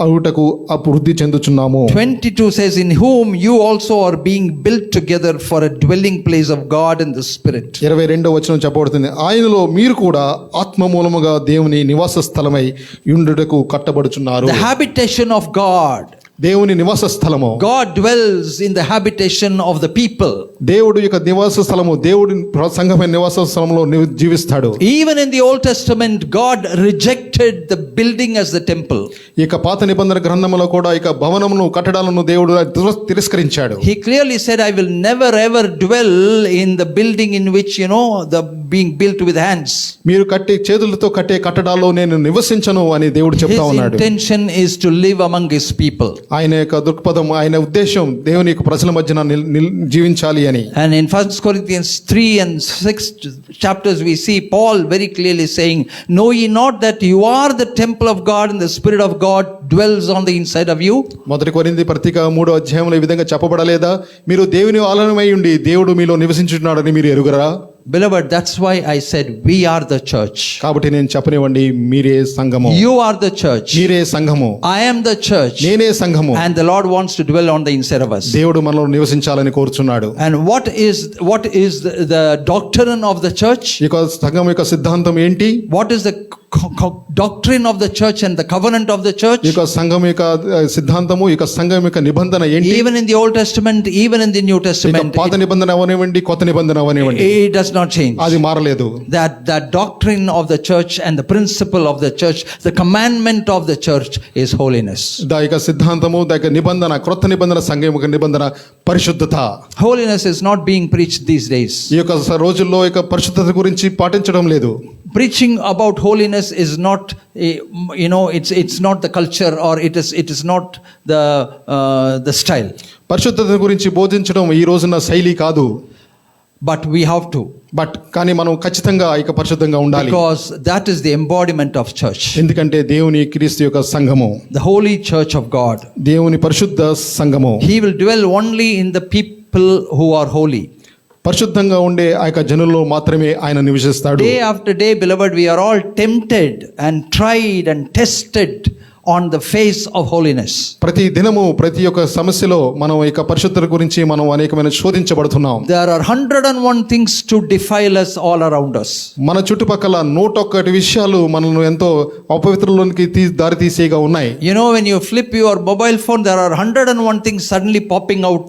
అవుటకు అభివృద్ధి చెందుచున్నాము. 22 says, in whom you also are being built together for a dwelling place of God in the Spirit. 22వ వచనం చెప్పబడుతుంది, ఆయనలో మీరు కూడా ఆత్మ మూలముగా దేవుని నివాస స్థలమై యుండుటకు కట్టబడుచున్నారు. The habitation of God. దేవుని నివాస స్థలము. God dwells in the habitation of the people. దేవుడు యొక్క నివాస స్థలము, దేవుడి సంఘమైన నివాస స్థలంలో జీవిస్తాడు. Even in the Old Testament, God rejected the building as the temple. ఇక పాత నిబంధన గ్రంథములో కూడా ఇక భవనమును కట్టడాలను దేవుడు తిరస్కరించాడు. He clearly said, I will never ever dwell in the building in which, the being built with hands. మీరు చేతులతో కట్టే కట్టడాల్లో నేను నివసించను అని దేవుడు చెప్తా His ఉన్నాడు. intention is to live among his people. ఆయన యొక్క దృక్పథం, ఆయన ఉద్దేశం దేవుని యొక్క ప్రజల మధ్యన జీవించాలి అని. And in 1 Corinthians 3 and 6 chapters we see Paul very clearly saying, know ye not that you are the temple of God and the Spirit of God dwells on the inside of you? మొదటి కొరింథీ పత్రిక 3వ అధ్యాయంలో ఈ విధంగా చెప్పబడలేదా, మీరు దేవుని ఆలయమై ఉండి దేవుడు మీలో నివసించుచున్నాడని మీరు ఎరుగరా? Beloved, that's why I said we are the church. కాబట్టి నేను చెప్పనివ్వండి, మీరే సంఘము. You are the church. మీరే సంఘము. I am the church. నేనే సంఘము. And the Lord wants to dwell on the inside of us. దేవుడు మనలో నివసించాలని కోరుచున్నాడు. And what is the doctrine of the church? ఇక సంఘం యొక్క సిద్ధాంతం ఏంటి? What is the doctrine of the church and the covenant of the church? ఇక సంఘం యొక్క సిద్ధాంతము, ఇక సంఘం యొక్క నిబంధన ఏంటి? Even in the Old Testament, even in the New Testament, పాత నిబంధన అవనివ్వండి, కొత్త నిబంధన అవనివ్వండి, it does not change. అది మారలేదు. That doctrine of the church and the principle of the church, the commandment of the church is holiness. దా యొక్క సిద్ధాంతము, దా యొక్క నిబంధన, క్రొత్త నిబంధన, సంఘం యొక్క నిబంధన పరిశుద్ధత. Holiness is not being preached these days. ఈ యొక్క రోజుల్లో ఇక పరిశుద్ధత గురించి పాటించడం లేదు. Preaching about holiness is not, it's not the culture, or it is not the style. పరిశుద్ధత గురించి బోధించడం ఈ రోజున శైలి కాదు. But we have to. కానీ మనం ఖచ్చితంగా ఇక పరిశుద్ధంగా ఉండాలి. Because that is the embodiment of church. ఎందుకంటే దేవుని క్రీస్తు యొక్క సంఘము, the holy church of God. దేవుని పరిశుద్ధ సంఘము. He will dwell only in the people who are holy. పరిశుద్ధంగా ఉండే ఆ యొక్క జనుల్లో మాత్రమే ఆయన నివసిస్తాడు. Day after day, beloved, we are all tempted and tried and tested on the face of holiness. ప్రతి దినము ప్రతి ఒక్క సమస్యలో మనం ఇక పరిశుద్ధత గురించి మనం అనేకమైన శోధించబడుతున్నాం. There are 101 things to defile us all around us. మన చుట్టుపక్కల 101 విషయాలు మనల్ని ఎంతో అపవిత్రలోనికి దారి తీసేగా ఉన్నాయి. When you flip your mobile phone, there are 101 things suddenly popping out,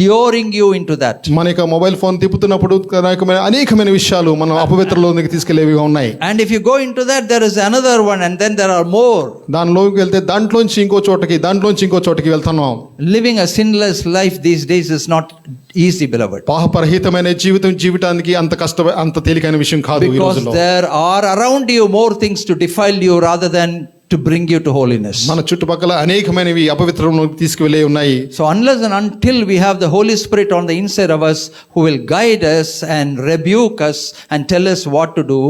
luring you into that. మన యొక్క మొబైల్ ఫోన్ తిప్పుతున్నప్పుడు అనేకమైన విషయాలు మనం అపవిత్రలోనికి తీసుకెళ్లేవిగా ఉన్నాయి. And if you go into that, there is another one, and then there are more. దానిలోకి వెళ్తే దాంట్లోంచి ఇంకో చోటకి వెళ్తున్నాం. Living a sinless life these days is not easy, beloved. పాపరహితమైన జీవితం జీవితానికి అంత తేలికైన విషయం కాదు ఈ Because రోజుల్లో. there are around you more things to defile you rather than to bring you to holiness. మన చుట్టుపక్కల అనేకమైనవి అపవిత్రంలోకి తీసుకువెళ్ళే ఉన్నాయి. So unless and until we have the Holy Spirit on the inside of us who will guide us and rebuke us and tell us what to do,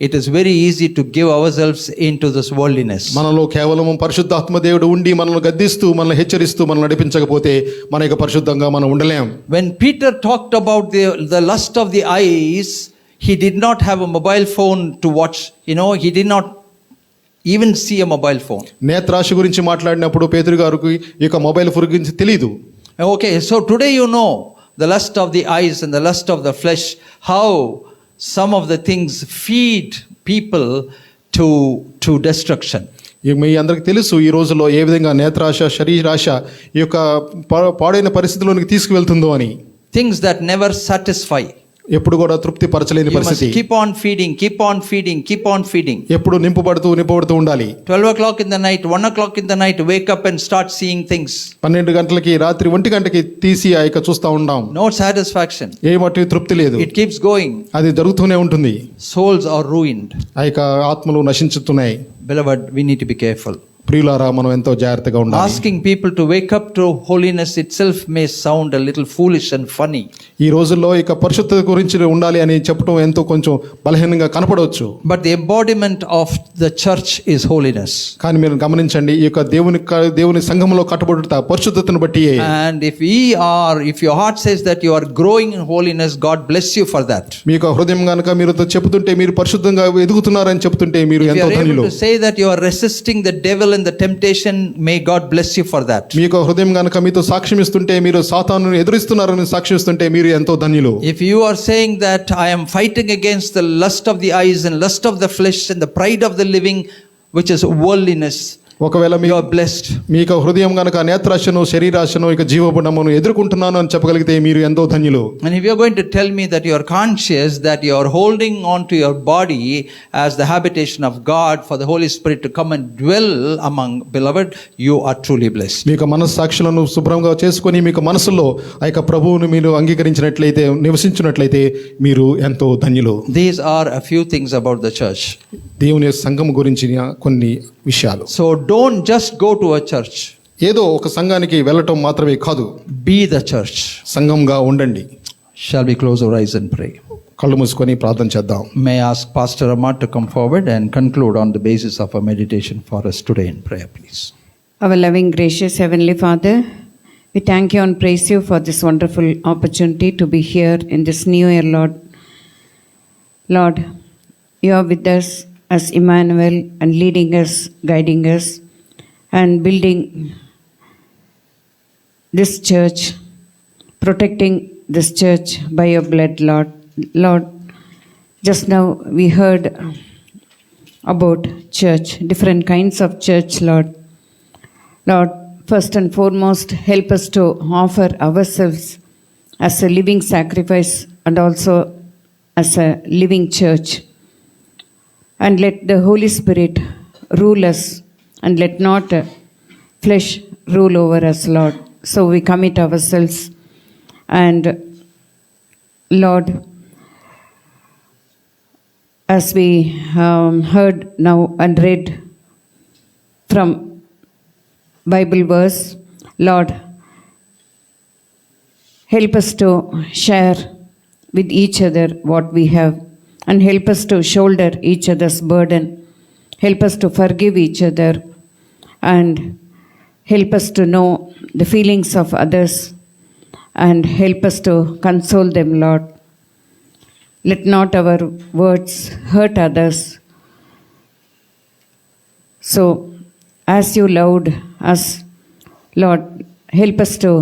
it is very easy to give ourselves into this worldliness. మనలో కేవలం పరిశుద్ధాత్మ దేవుడు ఉండి మనల్ని గద్దిస్తూ మనల్ని హెచ్చరిస్తూ మనల్ని నడిపించకపోతే మన యొక్క పరిశుద్ధంగా మనం ఉండలేం. When Peter talked about the lust of the eyes, he did not have a mobile phone to watch. He did not even see a mobile phone. నేత్రాశ గురించి మాట్లాడినప్పుడు పేతురు గారికి ఈ యొక్క మొబైల్ ఫోన్ గురించి తెలియదు. Okay, so today the lust of the eyes and the lust of the flesh, how some of the things feed people to destruction. మీ అందరికి తెలుసు ఈ రోజుల్లో ఏ విధంగా నేత్రాశ శరీరాశ ఈ యొక్క పాడైన పరిస్థితిలోనికి తీసుకువెళ్తుందో అని. Things that never satisfy. ఎప్పుడు కూడా తృప్తి పరచలేని పరిస్థితి. keep on feeding, keep on feeding, keep on feeding. ఎప్పుడు నింపబడుతూ ఉండాలి. 12 o'clock in the night, 1 o'clock in the night, wake up and start seeing things. 12 గంటలకి రాత్రి 1 గంటకి తీసి ఆ యొక్క చూస్తూ ఉంటాం. No satisfaction. ఏ మట్టి తృప్తి లేదు. It keeps going. అది జరుగుతూనే ఉంటుంది. Souls are ruined. ఆ యొక్క ఆత్మలు నశించుతున్నాయి. Beloved, we need to be careful. ప్రియులారా, మనం ఎంతో జాగ్రత్తగా ఉండాలి. Asking people to wake up to holiness itself may sound a little foolish and funny. ఈ రోజుల్లో ఇక పరిశుద్ధత గురించి ఉండాలి అని చెప్పడం ఎంతో కొంచెం బలహీనంగా కనపడవచ్చు. But the embodiment of the church is holiness. కానీ మీరు గమనించండి, ఈ యొక్క దేవుని సంఘములో కట్టబడుట పరిశుద్ధతను బట్టి. And if your heart says that you are growing in holiness, God bless you for that. మీ యొక్క హృదయం గనుక మీరు చెప్తుంటే, మీరు పరిశుద్ధంగా ఎదుగుతున్నారని చెప్తుంటే మీరు ఎంతో ధన్యులు. If you are able to say that you are resisting the devil and the temptation, may God bless you for that. మీ యొక్క హృదయం గనుక మీతో సాక్ష్యం ఇస్తుంటే, మీరు సాతానుని ఎదురిస్తున్నారని సాక్ష్యం ఇస్తుంటే మీరు ఎంతో ధన్యులు. If you are saying that I am fighting against the lust of the eyes and lust of the flesh and the pride of the living, which is worldliness, ఒకవేళ you are blessed. మీ యొక్క హృదయం గనుక నేత్రాశను శరీరాశను ఇక జీవగుణమును ఎదుర్కొంటున్నాను అని చెప్పగలిగితే మీరు ఎంతో ధన్యులు. And if you are going to tell me that you are conscious that you are holding on to your body as the habitation of God for the Holy Spirit to come and dwell among, beloved, you are truly blessed. మీ యొక్క మనస్సాక్షులను శుభ్రంగా చేసుకొని మీకు మనసులో ఆ యొక్క ప్రభువును మీరు అంగీకరించినట్లయితే, నివసించినట్లయితే మీరు ఎంతో ధన్యులు. These are a few things about the church. దేవుని సంఘం గురించిన కొన్ని విషయాలు. So don't just go to a church. ఏదో ఒక సంఘానికి వెళ్ళటం మాత్రమే కాదు, Be the church. సంఘంగా ఉండండి. Shall we close our eyes and pray? కళ్ళు మూసుకొని ప్రార్థన చేద్దాం. May I ask Pastor Amar to come forward and conclude on the basis of a meditation for us today in prayer, please. Our loving, gracious Heavenly Father, we thank you and praise you for this wonderful opportunity to be here in this new year, Lord. Lord, you are with us as Emmanuel and leading us, guiding us, and building this church, protecting this church by your blood, Lord. Lord, just now we heard about church, different kinds of church, Lord. Lord, first and foremost, help us to offer ourselves as a living sacrifice and also as a living church. And let the Holy Spirit rule us, and let not flesh rule over us, Lord. So we commit ourselves. And Lord, as we heard now and read from Bible verse, Lord, help us to share with each other what we have, and help us to shoulder each other's burden. Help us to forgive each other, and help us to know the feelings of others, and help us to console them, Lord. Let not our words hurt others. So, as you loved us, Lord, help us to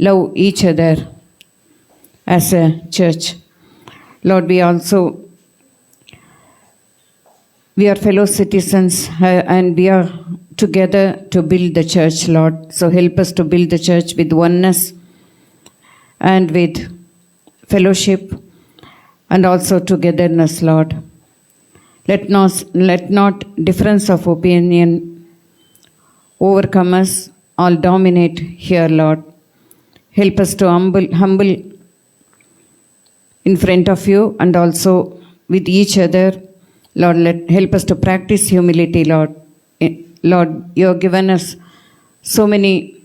love each other as a church. Lord, we are fellow citizens, and we are together to build the church, Lord. So help us to build the church with oneness and with fellowship and also togetherness, Lord. Let not difference of opinion overcome us or dominate here, Lord. Help us to humble in front of you and also with each other, Lord. Help us to practice humility, Lord. Lord, you have given us so many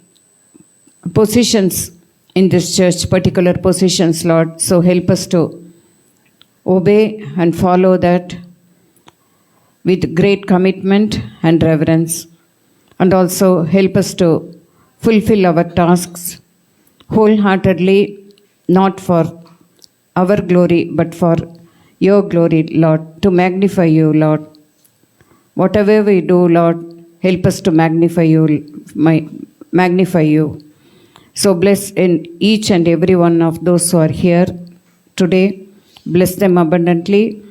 positions in this church, particular positions, Lord. So help us to obey and follow that with great commitment and reverence. And also help us to fulfill our tasks wholeheartedly, not for our glory, but for your glory, Lord, to magnify you, Lord. Whatever we do, Lord, help us to magnify you. So bless in each and every one of those who are here today. Bless them abundantly.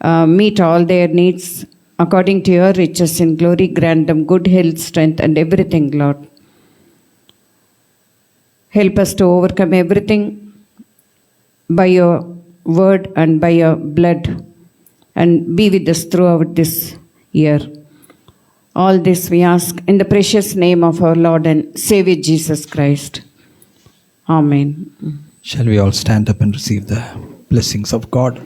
Meet all their needs according to your riches in glory. Grant them good health, strength, and everything, Lord. Help us to overcome everything by your word and by your blood, and be with us throughout this year. All this we ask in the precious name of our Lord and Savior Jesus Christ. Amen. Shall we all stand up and receive the blessings of God?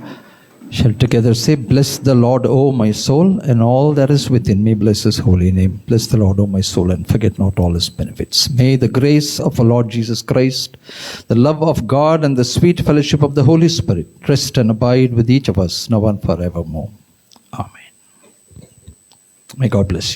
Shall together say, bless the Lord, O my soul, and all that is within me, bless his holy name. Bless the Lord, O my soul, and forget not all his benefits. May the grace of our Lord Jesus Christ, the love of God, and the sweet fellowship of the Holy Spirit rest and abide with each of us now and forevermore. Amen. May God bless you.